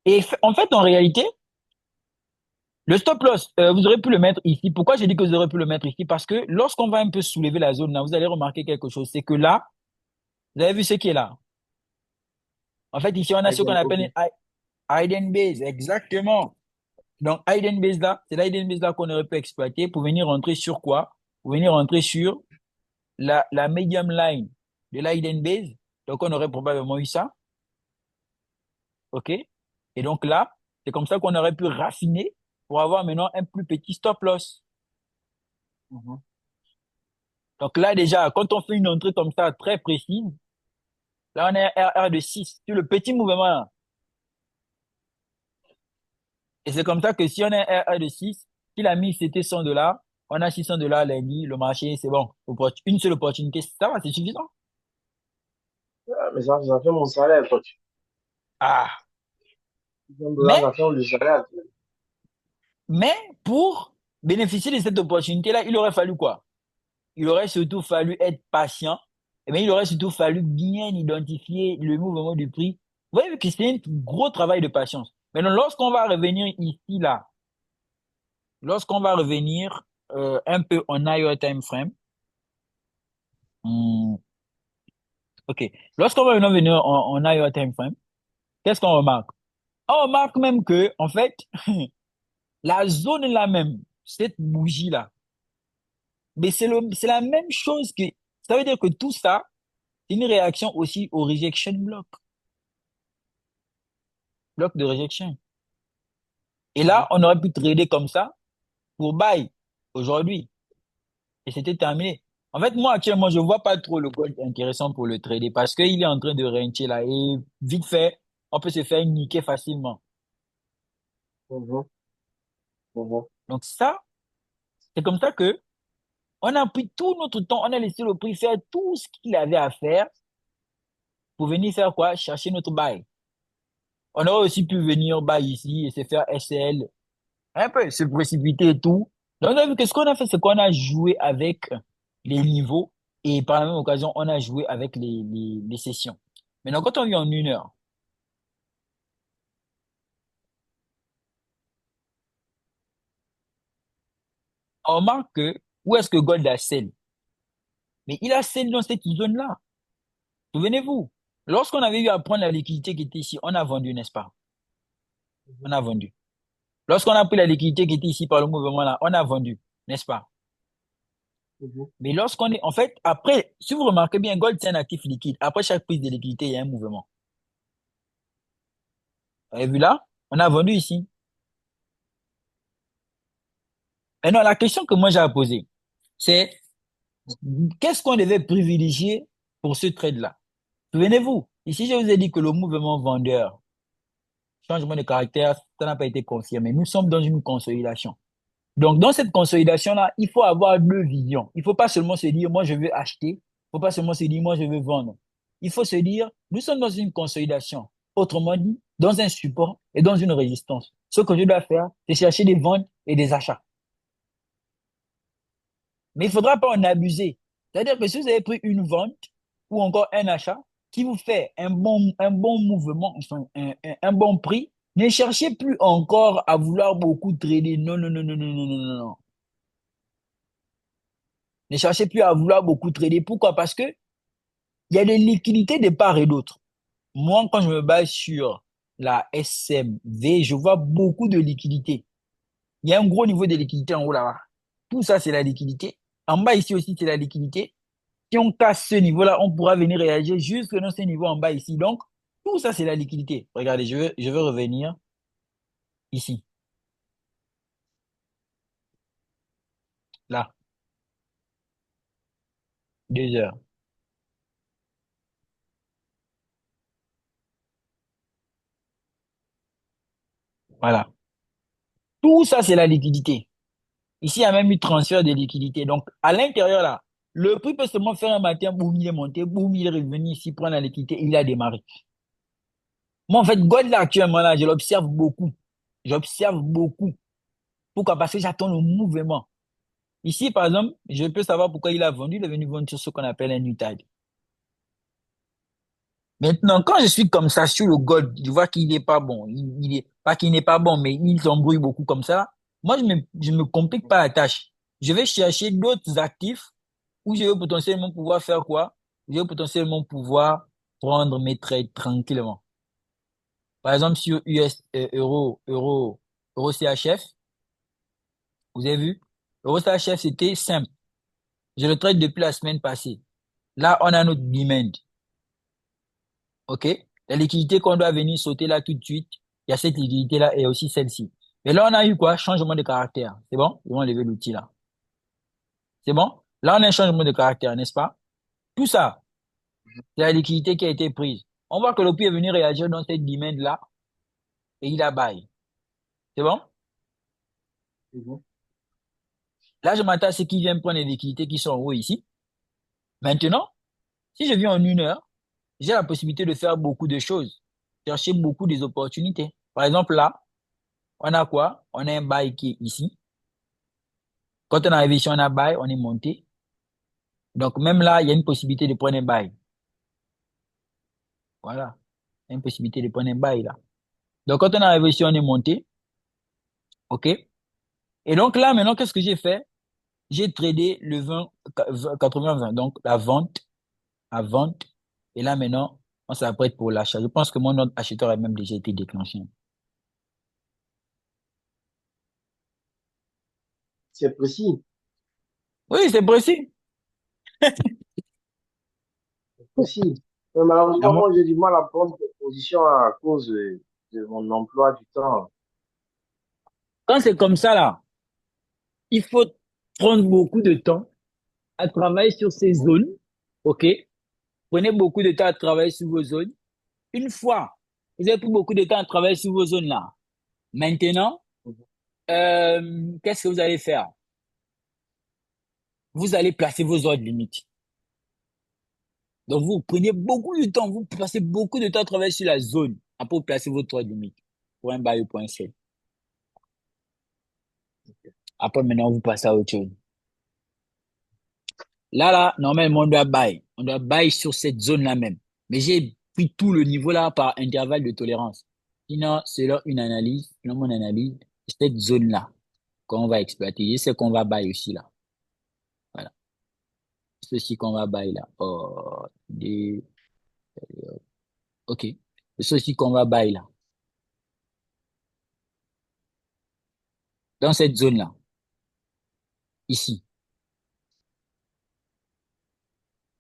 S1: Et en fait, en réalité, le stop loss, vous aurez pu le mettre ici. Pourquoi j'ai dit que vous aurez pu le mettre ici? Parce que lorsqu'on va un peu soulever la zone, là, vous allez remarquer quelque chose. C'est que là, vous avez vu ce qui est là. En fait, ici, on a ce qu'on
S2: Hidden,
S1: appelle
S2: ok.
S1: une hidden base. Exactement. Donc, hidden base là, c'est la hidden base là qu'on aurait pu exploiter pour venir rentrer sur quoi? Pour venir rentrer sur la medium line de la hidden base. Donc, on aurait probablement eu ça. OK? Et donc là, c'est comme ça qu'on aurait pu raffiner pour avoir maintenant un plus petit stop loss.
S2: Mhm.
S1: Donc là, déjà, quand on fait une entrée comme ça, très précise, là, on est à RR de 6 sur le petit mouvement là. Et c'est comme ça que si on est à RR de 6, s'il a mis, c'était $100, on a $600 lundi, le marché, c'est bon. Une seule opportunité, ça va, c'est suffisant.
S2: Ah, mais ça fait mon salaire, coach.
S1: Ah,
S2: 100 $,
S1: mais,
S2: ça fait le salaire.
S1: mais pour bénéficier de cette opportunité-là, il aurait fallu quoi? il aurait surtout fallu être patient, mais il aurait surtout fallu bien identifier le mouvement du prix. Vous voyez que c'est un gros travail de patience. Maintenant, lorsqu'on va revenir ici, là, lorsqu'on va revenir un peu en higher time frame, hmm, ok, lorsqu'on va venir en higher time frame, qu'est-ce qu'on remarque? On remarque même que, en fait, la zone est la même, cette bougie-là, mais c'est la même chose que, ça veut dire que tout ça, c'est une réaction aussi au rejection block, bloc de rejection. Et là,
S2: Mhm.
S1: on aurait pu trader comme ça pour buy aujourd'hui. Et c'était terminé. En fait, moi, actuellement, je vois pas trop le gold intéressant pour le trader parce qu'il est en train de rentrer là et vite fait, on peut se faire niquer facilement.
S2: Mhm. Mhm.
S1: Donc ça, c'est comme ça que on a pris tout notre temps, on a laissé le prix faire tout ce qu'il avait à faire pour venir faire quoi? Chercher notre buy. On aurait aussi pu venir buy ici et se faire SL, un peu se précipiter et tout. Donc, on a vu que ce qu'on a fait, c'est qu'on a joué avec les niveaux et par la même occasion, on a joué avec les sessions. Maintenant, quand on vit en 1 heure, on remarque que où est-ce que Gold a sell? Mais il a sell dans cette zone-là. Souvenez-vous, lorsqu'on avait eu à prendre la liquidité qui était ici, on a vendu, n'est-ce pas? On a vendu. Lorsqu'on a pris la liquidité qui était ici par le mouvement là, on a vendu, n'est-ce pas?
S2: Mhm.
S1: Mais lorsqu'on est, en fait, après, si vous remarquez bien, Gold, c'est un actif liquide. Après chaque prise de liquidité, il y a un mouvement. Vous avez vu là? On a vendu ici. Maintenant, la question que moi j'ai à poser, c'est qu'est-ce qu'on devait privilégier pour ce trade-là? Souvenez-vous, ici, je vous ai dit que le mouvement vendeur, changement de caractère, ça n'a pas été confirmé. Nous sommes dans une consolidation. Donc, dans cette consolidation-là, il faut avoir deux visions. Il ne faut pas seulement se dire, moi, je veux acheter. Il ne faut pas seulement se dire, moi, je veux vendre. Il faut se dire, nous sommes dans une consolidation. Autrement dit, dans un support et dans une résistance. Ce que je dois faire, c'est chercher des ventes et des achats. Mais il ne faudra pas en abuser. C'est-à-dire que si vous avez pris une vente ou encore un achat qui vous fait un bon mouvement, enfin, un bon prix, ne cherchez plus encore à vouloir beaucoup trader. Non, non, non, non, non, non, non, non, non. Ne cherchez plus à vouloir beaucoup trader. Pourquoi? Parce que il y a des liquidités de part et d'autre. Moi, quand je me base sur la SMV, je vois beaucoup de liquidités. Il y a un gros niveau de liquidité en haut là-bas. Tout ça, c'est la liquidité. En bas ici aussi, c'est la liquidité. Si on casse ce niveau-là, on pourra venir réagir jusque dans ce niveau en bas ici. Donc, tout ça, c'est la liquidité. Regardez, je veux revenir ici, là, 2 heures. Voilà. Tout ça, c'est la liquidité. Ici, il y a même eu transfert de liquidité. Donc, à l'intérieur, là, le prix peut seulement faire un matin, boum, il est monté, boum, il est revenu ici, prendre la liquidité, il a démarré. Moi, en fait, Gold, là, actuellement, là, je l'observe beaucoup. J'observe beaucoup. Pourquoi? Parce que j'attends le mouvement. Ici, par exemple, je peux savoir pourquoi il a vendu. Il est venu vendre sur ce qu'on appelle un Utah. Maintenant, quand je suis comme ça sur le gold, je vois qu'il n'est pas bon. Il est, pas qu'il n'est pas bon, mais il s'embrouille beaucoup comme ça. Moi, je me complique pas la tâche. Je vais chercher d'autres actifs où je vais potentiellement pouvoir faire quoi? Je vais potentiellement pouvoir prendre mes trades tranquillement. Par exemple, sur US, Euro CHF, vous avez vu? Euro CHF, c'était simple. Je le trade depuis la semaine passée. Là, on a notre demand. OK? La liquidité qu'on doit venir sauter là tout de suite, il y a cette liquidité-là et aussi celle-ci. Mais là, on a eu quoi? Changement de caractère. C'est bon? Ils vont enlever l'outil là. C'est bon? Là, on a un changement de caractère, n'est-ce pas? Tout ça, c'est la liquidité qui a été prise. On voit que le prix est venu réagir dans cette demand-là et il a bail. C'est bon?
S2: Mhm.
S1: Là, je m'attends à ce qu'ils viennent prendre les liquidités qui sont en haut ici. Maintenant, si je viens en 1 heure, j'ai la possibilité de faire beaucoup de choses, chercher beaucoup des opportunités. Par exemple, là, on a quoi? On a un bail qui est ici. Quand on est arrivé ici, on a buy, on est monté. Donc, même là, il y a une possibilité de prendre un bail. Voilà. Il y a une possibilité de prendre un bail, là. Donc, quand on est arrivé ici, on est monté. OK? Et donc, là, maintenant, qu'est-ce que j'ai fait? J'ai tradé le 80-20. Donc, la vente. Et là, maintenant, on s'apprête pour l'achat. Je pense que mon autre acheteur a même déjà été déclenché.
S2: C'est précis,
S1: Oui, c'est précis.
S2: c'est précis. Mais
S1: À
S2: malheureusement,
S1: moi.
S2: moi, j'ai du mal à prendre des positions à cause de mon emploi du temps.
S1: Quand c'est comme ça, là, il faut prendre beaucoup de temps à travailler sur ces
S2: Mhm,
S1: zones. OK? Prenez beaucoup de temps à travailler sur vos zones. Une fois, vous avez pris beaucoup de temps à travailler sur vos zones là. Maintenant,
S2: mhm.
S1: qu'est-ce que vous allez faire? Vous allez placer vos ordres limites. Donc, vous prenez beaucoup de temps, vous passez beaucoup de temps à travailler sur la zone. Après, vous placez votre ordre limite. Point barre, point C. Après, maintenant, vous passez à autre chose. Là, normalement, on doit buy. On doit buy sur cette zone-là même. Mais j'ai pris tout le niveau là par intervalle de tolérance. Sinon, selon une analyse, selon mon analyse, cette zone-là qu'on va exploiter, c'est qu'on va buy aussi là. Voilà. C'est ceci qu'on va buy là. Oh, OK. C'est ceci qu'on va buy là. Dans cette zone-là. Ici.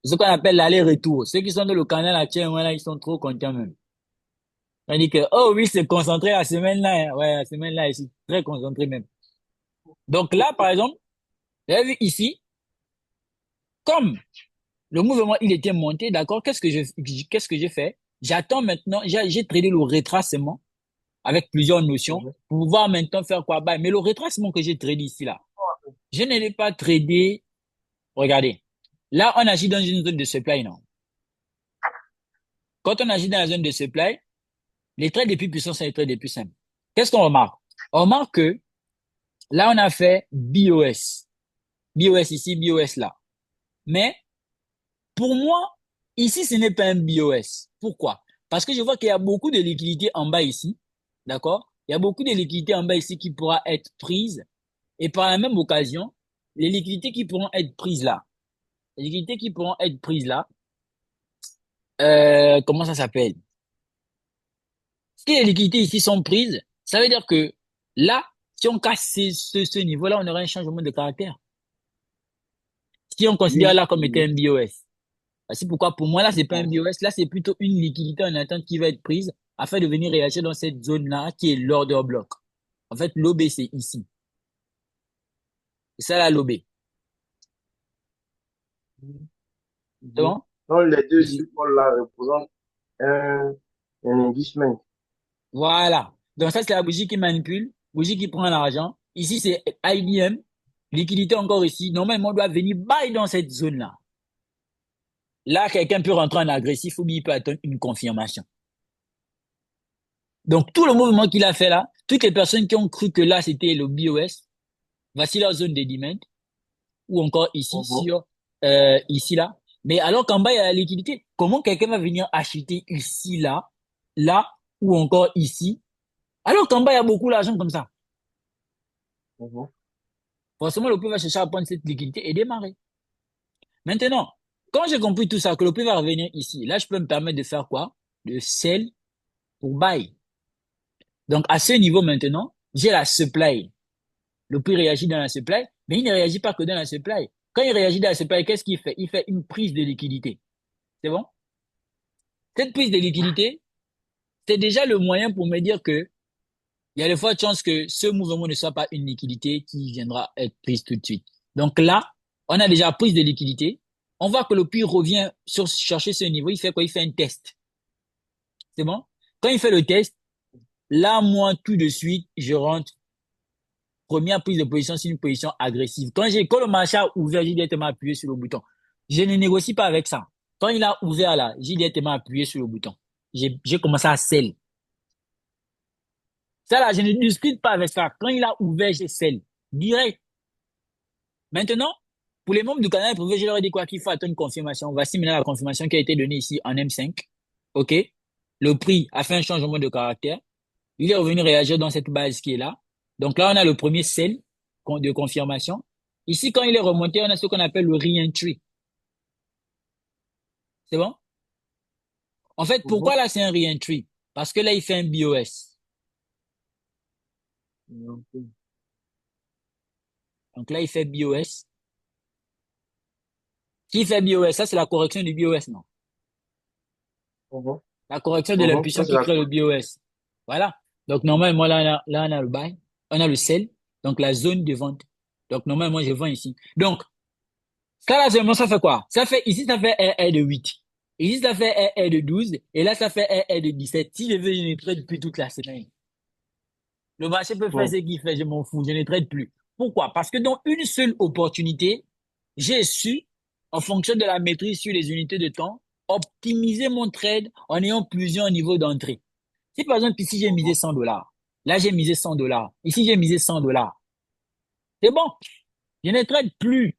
S1: C'est ce qu'on appelle l'aller-retour. Ceux qui sont dans le canal actuellement là, ils sont trop contents même. On dit que, oh oui, c'est concentré la semaine là. Hein. Ouais, la semaine là, ici. Très concentré même. Donc là, par exemple, vous avez vu ici, comme le mouvement, il était monté, d'accord, qu'est-ce que j'ai fait? J'attends maintenant, j'ai tradé le retracement avec plusieurs notions
S2: Mhm.
S1: pour pouvoir maintenant faire quoi? Bah, mais le retracement que j'ai tradé ici, là, je ne l'ai pas tradé. Regardez. Là, on agit dans une zone de supply, non? Quand on agit dans la zone de supply, les trades les plus puissants sont les trades les plus simples. Qu'est-ce qu'on remarque? On remarque que là, on a fait BOS. BOS ici, BOS là. Mais pour moi, ici, ce n'est pas un BOS. Pourquoi? Parce que je vois qu'il y a beaucoup de liquidités en bas ici. D'accord? Il y a beaucoup de liquidités en bas ici qui pourra être prises. Et par la même occasion, les liquidités qui pourront être prises là, les liquidités qui pourront être prises là, comment ça s'appelle? Si les liquidités ici sont prises, ça veut dire que là, si on casse ce niveau-là, on aura un changement de caractère. Si on considère
S2: Oui,
S1: là comme étant
S2: oui.
S1: un BOS. C'est pourquoi pour moi, là, c'est pas un
S2: Mhm.
S1: BOS, là, c'est plutôt une liquidité en attente qui va être prise afin de venir réagir dans cette zone-là qui est l'order bloc. En fait, l'OB, c'est ici. C'est ça, là, l'OB. C'est
S2: Mhm.
S1: bon?
S2: Donc, les deux
S1: Ici.
S2: symboles-là représentent un, un inducement.
S1: Voilà. Donc, ça, c'est la bougie qui manipule, bougie qui prend l'argent. Ici, c'est IBM. Liquidité encore ici. Normalement, on doit venir buy dans cette zone-là. Là, quelqu'un peut rentrer en agressif ou bien il peut attendre une confirmation. Donc, tout le mouvement qu'il a fait là, toutes les personnes qui ont cru que là, c'était le BOS, voici leur zone de demand, ou encore ici,
S2: Mhm.
S1: sur, ici, là. Mais alors qu'en bas, il y a la liquidité. Comment quelqu'un va venir acheter ici, là, là, ou encore ici, alors qu'en bas, il y a beaucoup d'argent comme ça?
S2: Mhm.
S1: Forcément, le prix va chercher à prendre cette liquidité et démarrer. Maintenant, quand j'ai compris tout ça, que le prix va revenir ici, là, je peux me permettre de faire quoi? De sell pour buy. Donc, à ce niveau maintenant, j'ai la supply. Le prix réagit dans la supply, mais il ne réagit pas que dans la supply. Quand il réagit dans la supply, qu'est-ce qu'il fait? Il fait une prise de liquidité. C'est bon? Cette prise de liquidité, c'est déjà le moyen pour me dire que il y a de fortes chances que ce mouvement ne soit pas une liquidité qui viendra être prise tout de suite. Donc là, on a déjà prise de liquidité. On voit que le prix revient sur chercher ce niveau. Il fait quoi? Il fait un test. C'est bon? Quand il fait le test, là, moi, tout de suite, je rentre. Première prise de position, c'est une position agressive. Quand le marché a ouvert, j'ai directement appuyé sur le bouton. Je ne négocie pas avec ça. Quand il a ouvert là, j'ai directement appuyé sur le bouton. J'ai commencé à sell. Ça là, je ne discute pas avec ça. Quand il a ouvert, j'ai sell. Direct. Maintenant, Pour les membres du canal privé, je leur ai dit quoi qu'il faut attendre une confirmation. Voici maintenant la confirmation qui a été donnée ici en M5. OK? Le prix a fait un changement de caractère. Il est revenu réagir dans cette base qui est là. Donc là, on a le premier sell de confirmation. Ici, quand il est remonté, on a ce qu'on appelle le re-entry. C'est bon? En fait, pourquoi
S2: Mhm.
S1: là, c'est un re-entry? Parce que là, il fait un BOS.
S2: Ok.
S1: Donc là, il fait BOS. Qui fait BOS? Ça, c'est la correction du BOS, non?
S2: Mhm.
S1: La correction de
S2: Mhm.
S1: l'impulsion
S2: Ça, c'est
S1: qui
S2: la
S1: crée le BOS. Voilà. Donc, normalement, là, on a le buy, on a le sell, donc la zone de vente. Donc, normalement, je vends ici. Donc, ça, là, seulement, ça fait quoi? Ça fait, ici, ça fait un de 8. Ici, ça fait un de 12. Et là, ça fait un de 17. Si je veux, je ne trade plus toute la semaine. Le marché peut faire
S2: Mhm.
S1: ce qu'il fait, je m'en fous, je ne trade plus. Pourquoi? Parce que dans une seule opportunité, j'ai su, en fonction de la maîtrise sur les unités de temps, optimiser mon trade en ayant plusieurs niveaux d'entrée. Si par exemple ici j'ai misé
S2: Mhm.
S1: 100 dollars, là j'ai misé 100 dollars, ici j'ai misé 100 dollars, c'est bon, je ne trade plus.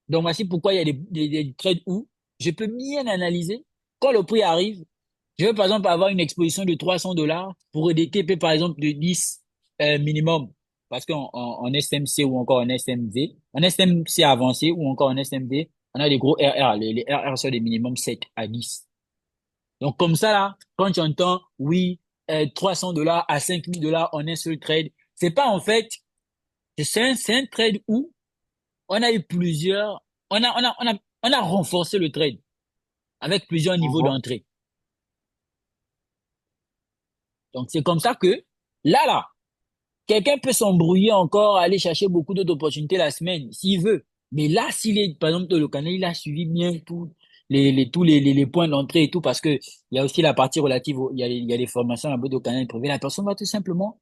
S1: Donc voici pourquoi il y a des trades où je peux bien analyser. Quand le prix arrive, je veux par exemple avoir une exposition de 300 dollars pour des TP par exemple de 10 minimum. Parce qu'en SMC ou encore en SMV, en SMC avancé ou encore en SMV, on a des gros RR. Les RR sont des minimum 7 à 10. Donc comme ça là, quand tu entends oui, 300 dollars à 5000 dollars en un seul trade, c'est pas en fait, c'est un trade où on a eu plusieurs, on a renforcé le trade avec plusieurs niveaux
S2: Mhm.
S1: d'entrée. Donc c'est comme ça que là, quelqu'un peut s'embrouiller encore, aller chercher beaucoup d'autres opportunités la semaine s'il veut. Mais là, s'il est, par exemple, le canal, il a suivi bien tous les points d'entrée et tout, parce que il y a aussi la partie relative, il y a les formations à bout au canal privé. La personne va tout simplement,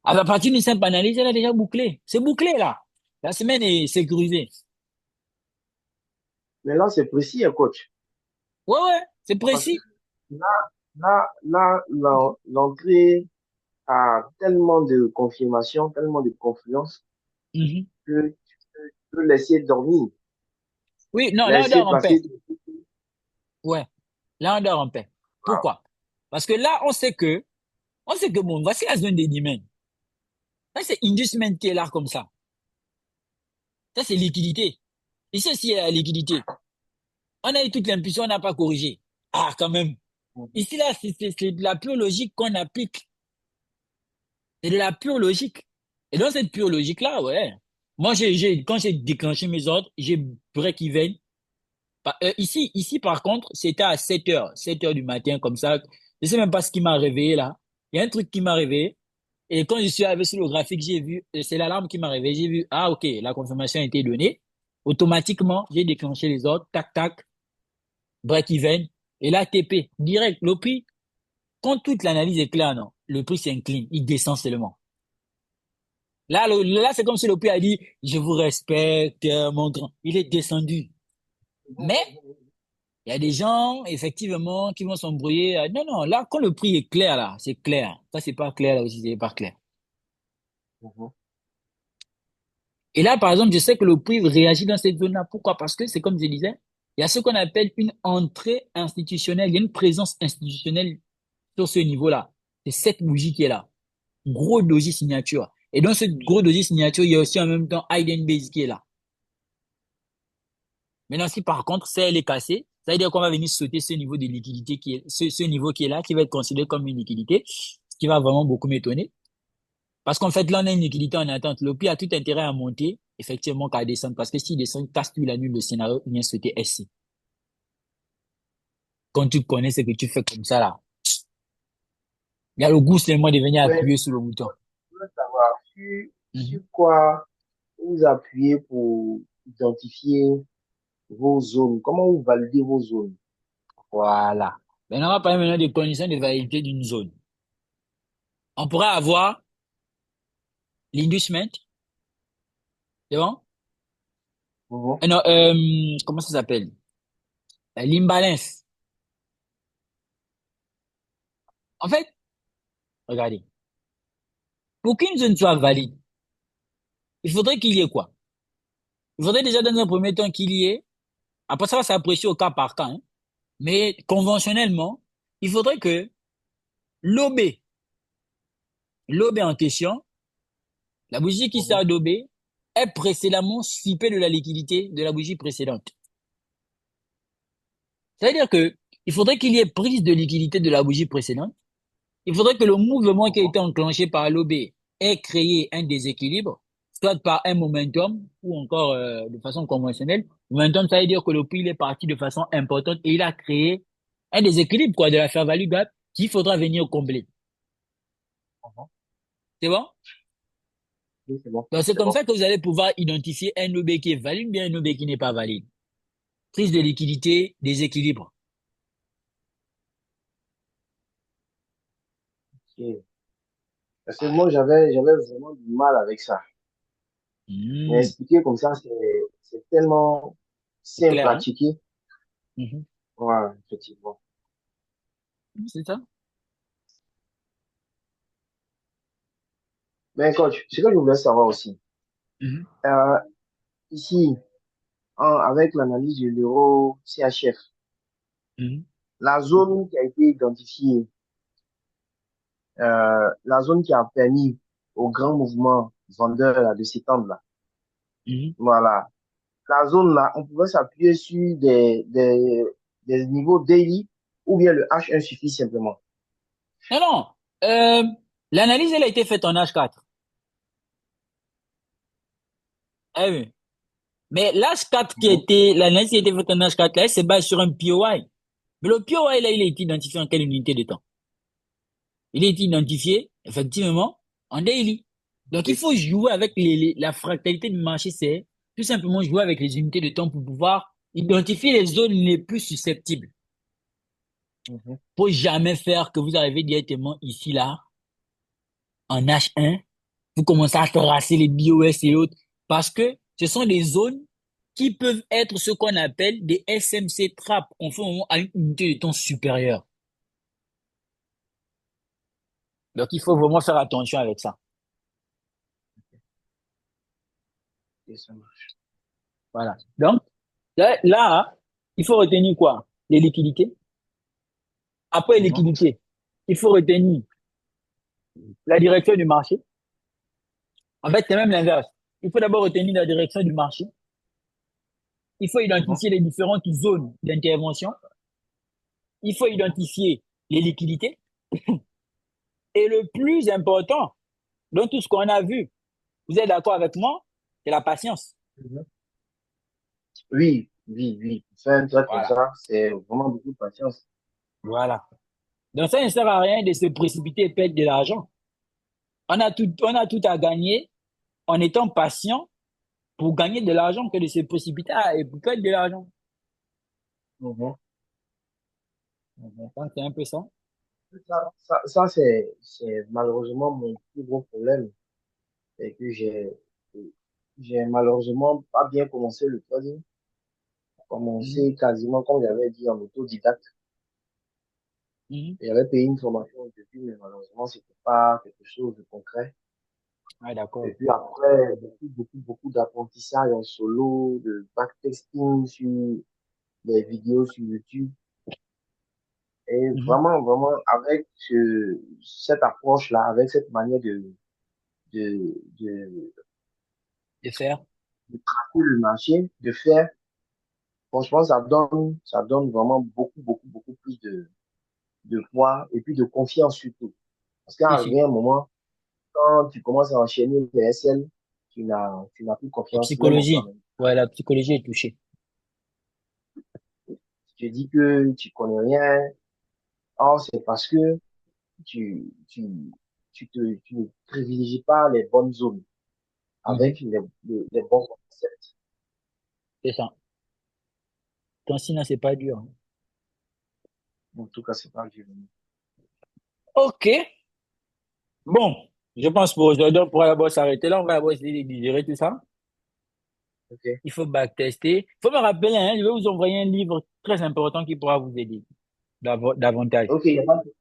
S1: à partir d'une simple analyse, elle a déjà bouclé. C'est bouclé, là. La semaine est sécurisée.
S2: Mais là, c'est précis, hein, coach.
S1: Ouais, ouais, c'est
S2: Parce que
S1: précis.
S2: là, l'entrée a tellement de confirmation, tellement de confluence
S1: Mhm.
S2: que tu peux laisser dormir,
S1: Oui, non, là, on
S2: laisser
S1: dort en paix.
S2: passer.
S1: Ouais, là, on dort en paix. Pourquoi? Parce que là, on sait que bon, voici la zone des diamants. Ça, c'est inducement qui est là comme ça. Ça, c'est liquidité. Ici aussi, il y a la liquidité. On a eu toute l'impulsion, on n'a pas corrigé. Ah, quand même.
S2: Mhm.
S1: Ici, là, c'est de la pure logique qu'on applique. C'est de la pure logique. Et dans cette pure logique-là, ouais. Moi, quand j'ai déclenché mes ordres, j'ai break-even. Ici, par contre, c'était à 7 heures du matin, comme ça. Je sais même pas ce qui m'a réveillé, là. Il y a un truc qui m'a réveillé. Et quand je suis arrivé sur le graphique, j'ai vu, c'est l'alarme qui m'a réveillé. J'ai vu, ah, ok, la confirmation a été donnée. Automatiquement, j'ai déclenché les ordres, tac, tac, break-even. Et là, TP, direct, le prix, quand toute l'analyse est claire, non, le prix s'incline, il descend seulement. Là, c'est comme si le prix a dit, je vous respecte, mon grand. Il est descendu. Mais, il y a des gens, effectivement, qui vont s'embrouiller. Non, non, là, quand le prix est clair, là, c'est clair. Ça, c'est pas clair, là aussi, c'est pas clair.
S2: Mhm.
S1: Et là, par exemple, je sais que le prix réagit dans cette zone-là. Pourquoi? Parce que c'est comme je disais, il y a ce qu'on appelle une entrée institutionnelle. Il y a une présence institutionnelle sur ce niveau-là. C'est cette bougie qui est là. Gros doji signature. Et dans ce gros doji signature, il y a aussi en même temps Hidden Base qui est là. Maintenant, si par contre, ça elle est cassée, ça veut dire qu'on va venir sauter ce niveau de liquidité ce niveau qui est là, qui va être considéré comme une liquidité, ce qui va vraiment beaucoup m'étonner. Parce qu'en fait, là, on a une liquidité en attente. Le prix a tout intérêt à monter, effectivement, qu'à descendre. Parce que s'il descend, il casse, tu l'annules, le scénario, il vient sauter SC. Quand tu connais ce que tu fais comme ça, là, il y a le goût seulement de venir
S2: Mais
S1: appuyer sur le bouton.
S2: je veux savoir sur
S1: Mhm.
S2: quoi vous appuyez pour identifier vos zones. Comment vous validez vos zones?
S1: Voilà. Maintenant, on va parler maintenant des conditions de validité d'une zone. On pourrait avoir l'inducement, c'est bon?
S2: Mhm.
S1: Non, comment ça s'appelle? L'imbalance. En fait, regardez, pour qu'une zone soit valide, il faudrait qu'il y ait quoi? Il faudrait déjà dans un premier temps qu'il y ait, après ça va s'apprécier au cas par cas, hein, mais conventionnellement, il faudrait que l'OB, l'OB en question, la bougie qui
S2: Mhm.
S1: sert d'OB, est précédemment sippée de la liquidité de la bougie précédente. C'est-à-dire que il faudrait qu'il y ait prise de liquidité de la bougie précédente. Il faudrait que le mouvement qui a
S2: Mhm.
S1: été enclenché par l'OB ait créé un déséquilibre, soit par un momentum ou encore de façon conventionnelle. Momentum, ça veut dire que le prix il est parti de façon importante et il a créé un déséquilibre quoi, de la fair value gap qu'il faudra venir combler.
S2: Mhm.
S1: C'est bon?
S2: Oui, c'est bon.
S1: Donc c'est
S2: C'est
S1: comme
S2: bon.
S1: ça que vous allez pouvoir identifier un OB qui est valide, bien un OB qui n'est pas valide. Prise de liquidité, déséquilibre.
S2: Ok. Parce que moi, j'avais vraiment du mal avec ça. Mais
S1: Hmm,
S2: expliquer comme ça, c'est tellement
S1: c'est
S2: simple
S1: clair,
S2: à
S1: hein?
S2: checker.
S1: Mhm.
S2: Voilà, effectivement.
S1: C'est ça?
S2: Mais coach, ce que je voulais savoir aussi,
S1: Mhm.
S2: euh, ici, avec l'analyse de l'euro CHF,
S1: Mhm.
S2: la zone qui a été identifiée, la zone qui a permis au grand mouvement vendeur là, de s'étendre là,
S1: Mhm.
S2: voilà. La zone là, on pouvait s'appuyer sur des niveaux daily ou bien le H1 suffit simplement.
S1: Non, non. Euh, L'analyse, elle a été faite en H4. Ah oui. Mais l'H4 qui
S2: Mhm.
S1: était, l'analyse qui a été faite en H4, là, elle se base sur un POI. Mais le POI, là, il a été identifié en quelle unité de temps? Il a été identifié, effectivement, en daily. Donc, il
S2: Oui.
S1: faut jouer avec la fractalité du marché, c'est tout simplement jouer avec les unités de temps pour pouvoir identifier les zones les plus susceptibles.
S2: Mhm.
S1: Faut jamais faire que vous arrivez directement ici, là, en H1, vous commencez à tracer les BOS et autres, parce que ce sont des zones qui peuvent être ce qu'on appelle des SMC trap, conformément à une unité de temps supérieure. Donc, il faut vraiment faire attention avec ça.
S2: Ok, ça marche.
S1: Voilà. Donc, là, il faut retenir quoi? Les liquidités. Après les
S2: Mhm.
S1: liquidités, il faut retenir la direction du marché. En fait, c'est même l'inverse. Il faut d'abord retenir la direction du marché. Il faut
S2: Mhm.
S1: identifier les différentes zones d'intervention. Il faut
S2: Mhm.
S1: identifier les liquidités. Et le plus important, dans tout ce qu'on a vu, vous êtes d'accord avec moi? C'est la patience.
S2: Mhm. Oui, oui, oui. Faire un truc comme
S1: Voilà.
S2: ça, c'est vraiment beaucoup de patience.
S1: Voilà. Donc ça ne sert à rien de se précipiter et perdre de l'argent. On a tout à gagner en étant patient pour gagner de l'argent que de se précipiter et pour perdre de l'argent.
S2: Mhm. Mhm.
S1: Donc c'est un peu ça.
S2: Ça c'est malheureusement mon plus gros problème. C'est que j'ai malheureusement pas bien commencé le trading.
S1: Mhm.
S2: Commencé quasiment, comme j'avais dit, en autodidacte.
S1: Mhm.
S2: J'avais payé une formation depuis, mais malheureusement, c'était pas quelque chose de concret.
S1: Ah,
S2: Et
S1: d'accord.
S2: puis après, beaucoup d'apprentissage en solo, de backtesting sur des vidéos sur YouTube. Et
S1: Mhm.
S2: vraiment, avec cette approche-là, avec cette manière de
S1: De faire.
S2: traquer le marché, de faire, franchement, ça donne vraiment beaucoup plus de poids et puis de confiance surtout. Parce qu'à
S1: Si, si.
S2: un moment, quand tu commences à enchaîner les SL, tu n'as plus
S1: La
S2: confiance même en
S1: psychologie.
S2: toi-même.
S1: Ouais, la psychologie est touchée.
S2: Tu te dis que tu connais rien. Or, c'est parce que tu, tu, tu ne privilégies pas les bonnes zones
S1: Mhm.
S2: avec les bons concepts.
S1: C'est ça. Donc sinon, c'est pas dur, hein.
S2: En tout cas, c'est pas du.
S1: Ok. Bon. Je pense pour aujourd'hui, on pourra d'abord s'arrêter là. On va d'abord essayer de digérer tout ça.
S2: OK.
S1: Il faut backtester. Il faut me rappeler, hein, je vais vous envoyer un livre très important qui pourra vous aider davantage.
S2: OK, y a pas de-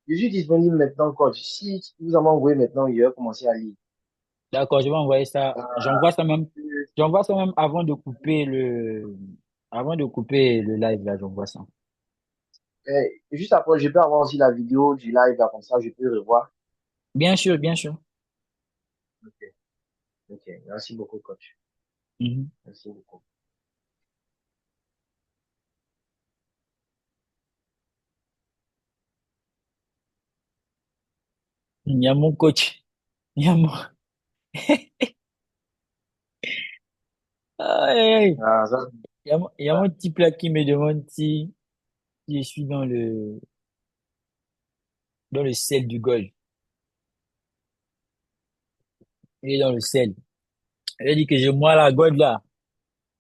S2: je suis disponible maintenant, coach. Si vous en envoyez maintenant, il va commencer à lire.
S1: D'accord, je vais envoyer ça.
S2: Euh,
S1: J'envoie ça même. J'envoie ça même avant de couper le live, là, j'envoie ça.
S2: Juste après, je peux avoir aussi la vidéo du live, là, comme ça, je peux revoir.
S1: Bien sûr, bien sûr.
S2: Ok, ok. Merci beaucoup, coach.
S1: Mhm.
S2: Merci beaucoup.
S1: Il y a mon coach. Il y a mon, Aïe, aïe, aïe.
S2: Ah, ça,
S1: Il y a mon type là qui me demande si je suis dans le sel du golf. Il est dans le sel. Il a dit que moi, la God, là,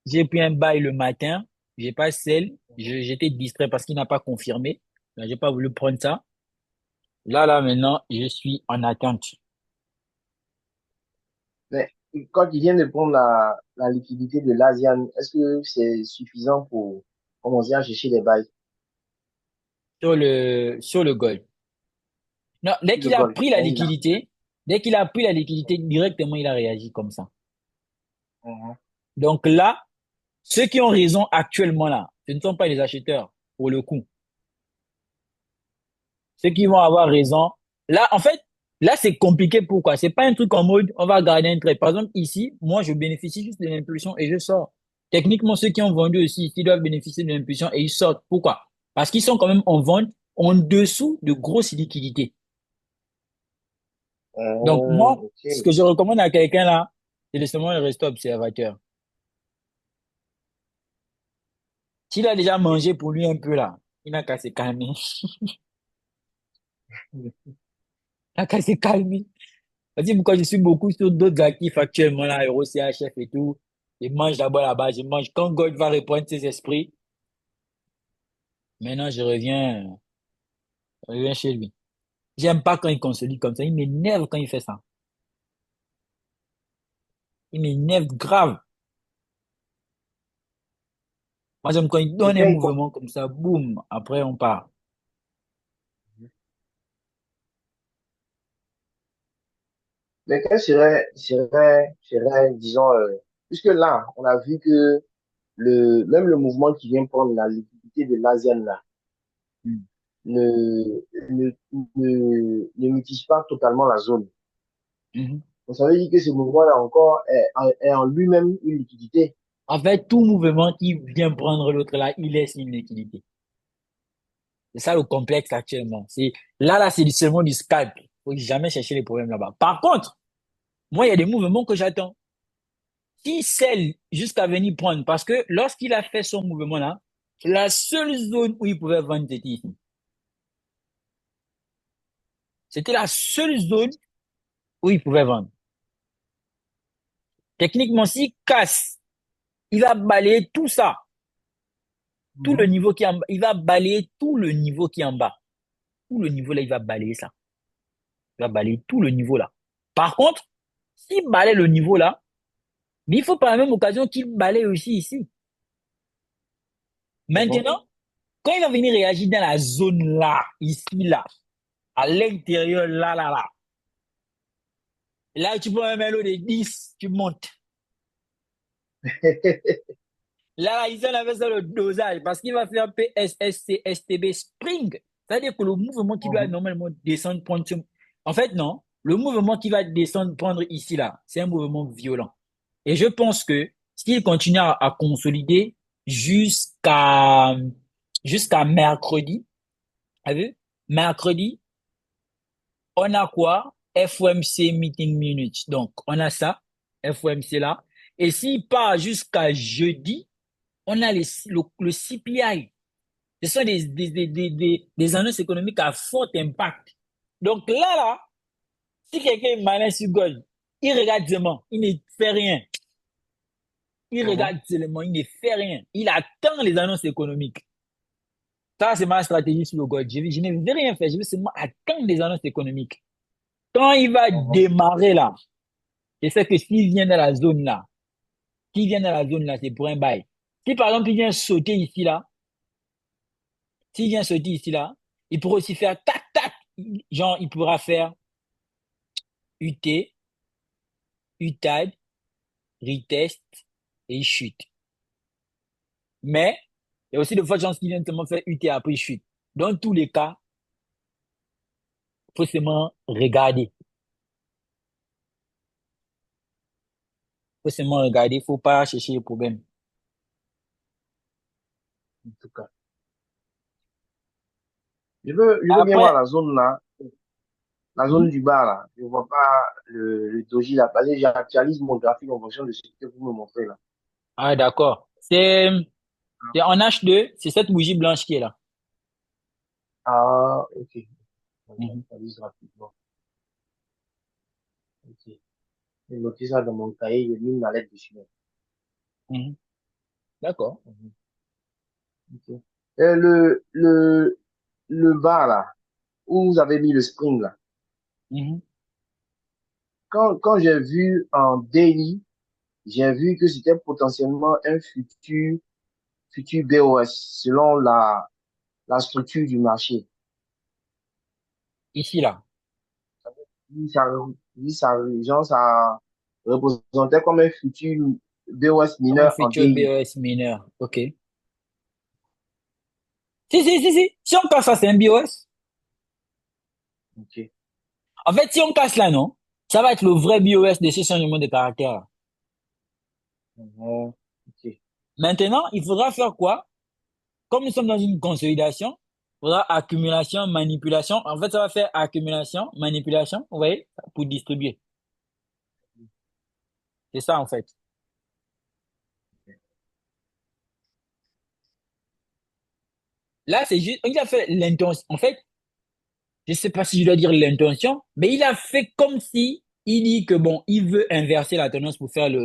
S1: j'ai pris un bail le matin. J'ai pas sel. J'étais distrait parce qu'il n'a pas confirmé. Donc, j'ai pas voulu prendre ça. Là, maintenant, je suis en attente.
S2: mais quand il vient de prendre la liquidité de l'ASIAN, est-ce que c'est suffisant pour commencer à chercher des bails
S1: Sur le golf. Non,
S2: sur le golf? Donc, il a.
S1: dès qu'il a pris la liquidité, directement, il a réagi comme ça.
S2: Mhm.
S1: Donc là, ceux qui ont raison actuellement là, ce ne sont pas les acheteurs, pour le coup. Ceux qui vont avoir raison. Là, en fait, là, c'est compliqué. Pourquoi? C'est pas un truc en mode, on va garder un trait. Par exemple, ici, moi, je bénéficie juste de l'impulsion et je sors. Techniquement, ceux qui ont vendu aussi, ici, doivent bénéficier de l'impulsion et ils sortent. Pourquoi? Parce qu'ils sont quand même en vente en dessous de grosses liquidités. Donc, moi, ce
S2: Ok.
S1: que je recommande à quelqu'un là, c'est justement le rester observateur. S'il a déjà mangé pour lui un peu là, il n'a qu'à se calmer. Il n'a qu'à se calmer. Vas-y, pourquoi je suis beaucoup sur d'autres actifs actuellement, là, Euro CHF et tout. Je mange d'abord là-bas, je mange. Quand God va reprendre ses esprits, maintenant je reviens chez lui. J'aime pas quand il consolide comme ça. Il m'énerve quand il fait ça. Il m'énerve grave. Moi, j'aime quand il
S2: Et
S1: donne un
S2: quand il
S1: mouvement comme ça, boum, après on part.
S2: Mais quel serait, disons, puisque là, on a vu que même le mouvement qui vient prendre la liquidité de l'ASEAN là,
S1: Mm.
S2: ne, ne, ne mitige pas totalement la zone.
S1: Mhm.
S2: Donc, ça veut dire que ce mouvement-là encore est en lui-même une liquidité.
S1: En fait, tout mouvement qui vient prendre l'autre là, il laisse une liquidité. C'est ça le complexe actuellement. C'est seulement du scalp. Faut jamais chercher les problèmes là-bas. Par contre, moi, il y a des mouvements que j'attends. Qui scelle jusqu'à venir prendre. Parce que lorsqu'il a fait son mouvement-là, la seule zone où il pouvait vendre, c'était ici. C'était la seule zone où il pouvait vendre. Techniquement, s'il casse, il va balayer tout ça, tout le
S2: Mhm.
S1: niveau qui est en bas. Il va balayer tout le niveau qui est en bas. Tout le niveau là, il va balayer ça. Il va balayer tout le niveau là. Par contre, s'il balaye le niveau là, mais il faut par la même occasion qu'il balaye aussi ici.
S2: Mhm.
S1: Maintenant, quand il va venir réagir dans la zone là, ici là, à l'intérieur là, là, tu prends un mélo de 10, tu montes. Là, ils ont avait ça le dosage parce qu'il va faire PSSC, STB, Spring. C'est-à-dire que le mouvement qui doit
S2: Mhm.
S1: normalement descendre, prendre En fait, non. Le mouvement qui va descendre, prendre ici, là, c'est un mouvement violent. Et je pense que s'il continue à consolider jusqu'à jusqu'à mercredi, vous vu? Mercredi, on a quoi? FOMC Meeting Minutes. Donc, on a ça, FOMC là. Et s'il part jusqu'à jeudi, on a le CPI. Ce sont des annonces économiques à fort impact. Donc là, si quelqu'un est malin sur Gold, il regarde seulement, il ne fait rien. Il
S2: Mhm.
S1: regarde seulement, il ne fait rien. Il attend les annonces économiques. Ça, c'est ma stratégie sur le Gold. Je ne vais rien faire, je vais seulement attendre les annonces économiques. Quand il va
S2: Mhm.
S1: démarrer là, je sais que s'il vient dans la zone là, s'il vient dans la zone là, c'est pour un bail. Si par exemple il vient sauter ici là, s'il vient sauter ici là, il pourra aussi faire tac tac. Genre, il pourra faire UT, UTAD, retest. et il chute. Mais il y a aussi de fortes chances qu'il vienne seulement faire UT après il chute. Dans tous les cas, faut seulement regarder. Faut seulement regarder, faut pas chercher le problème.
S2: En tout cas. Je veux bien voir
S1: Après,
S2: la zone là, la
S1: mhm.
S2: zone du bas là. Je ne vois pas le doji là. Parce que j'actualise mon graphique en fonction de ce que vous me montrez là.
S1: Ah, d'accord. C'est en H2, c'est cette bougie blanche qui est là.
S2: Ah, ok.
S1: Mhm.
S2: J'actualise rapidement. Ok. J'ai noté ça dans mon cahier, j'ai mis ma lettre dessus.
S1: Mhm. D'accord.
S2: Mhm. Ok. Le bar là, où vous avez mis le spring là.
S1: Mhm.
S2: Quand j'ai vu en daily, j'ai vu que c'était potentiellement un futur BOS selon la structure du marché.
S1: Ici, là.
S2: Oui, genre, ça représentait comme un futur BOS
S1: Comme un
S2: mineur en
S1: futur
S2: daily.
S1: BOS mineur. OK. Si, si, si, si. Si on casse ça, c'est un BOS.
S2: Ok.
S1: En fait, si on casse là, non, ça va être le vrai BOS de ce changement de caractère.
S2: Mhm. Ok.
S1: Maintenant, il faudra faire quoi? Comme nous sommes dans une consolidation, il faudra accumulation, manipulation. En fait, ça va faire accumulation, manipulation, vous voyez, pour distribuer. C'est ça, en fait. Là, c'est juste, il a fait l'intention. En fait, je sais pas si je dois dire l'intention, mais il a fait comme si il dit que bon, il veut inverser la tendance pour faire le-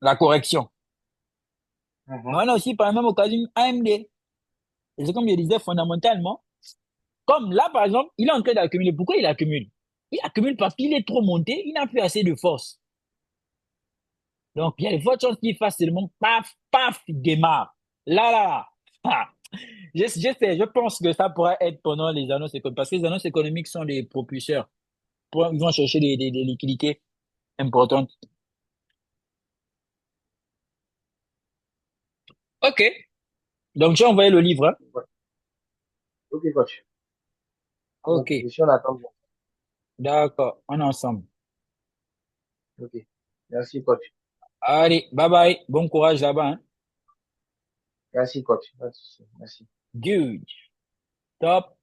S1: la correction. Mais
S2: Mhm.
S1: on a aussi par la même occasion AMD. Et c'est comme je disais, fondamentalement, comme là, par exemple, il est en train d'accumuler. Pourquoi il accumule? Il accumule parce qu'il est trop monté, il n'a plus assez de force. Donc, il y a de fortes chances qu'il fasse seulement paf, paf, il démarre. Là, là, là. Ah. Je pense que ça pourrait être pendant les annonces économiques, parce que les annonces économiques sont des propulseurs. Ils vont chercher des liquidités importantes. OK. Donc, j'ai envoyé le livre, hein.
S2: Ouais. Ok, coach. Donc,
S1: OK.
S2: je suis en attente.
S1: D'accord. On est ensemble.
S2: Ok. Merci, coach.
S1: Allez, bye bye. Bon courage là-bas, hein.
S2: Merci, coach. Pas de souci. Merci.
S1: Good. Top.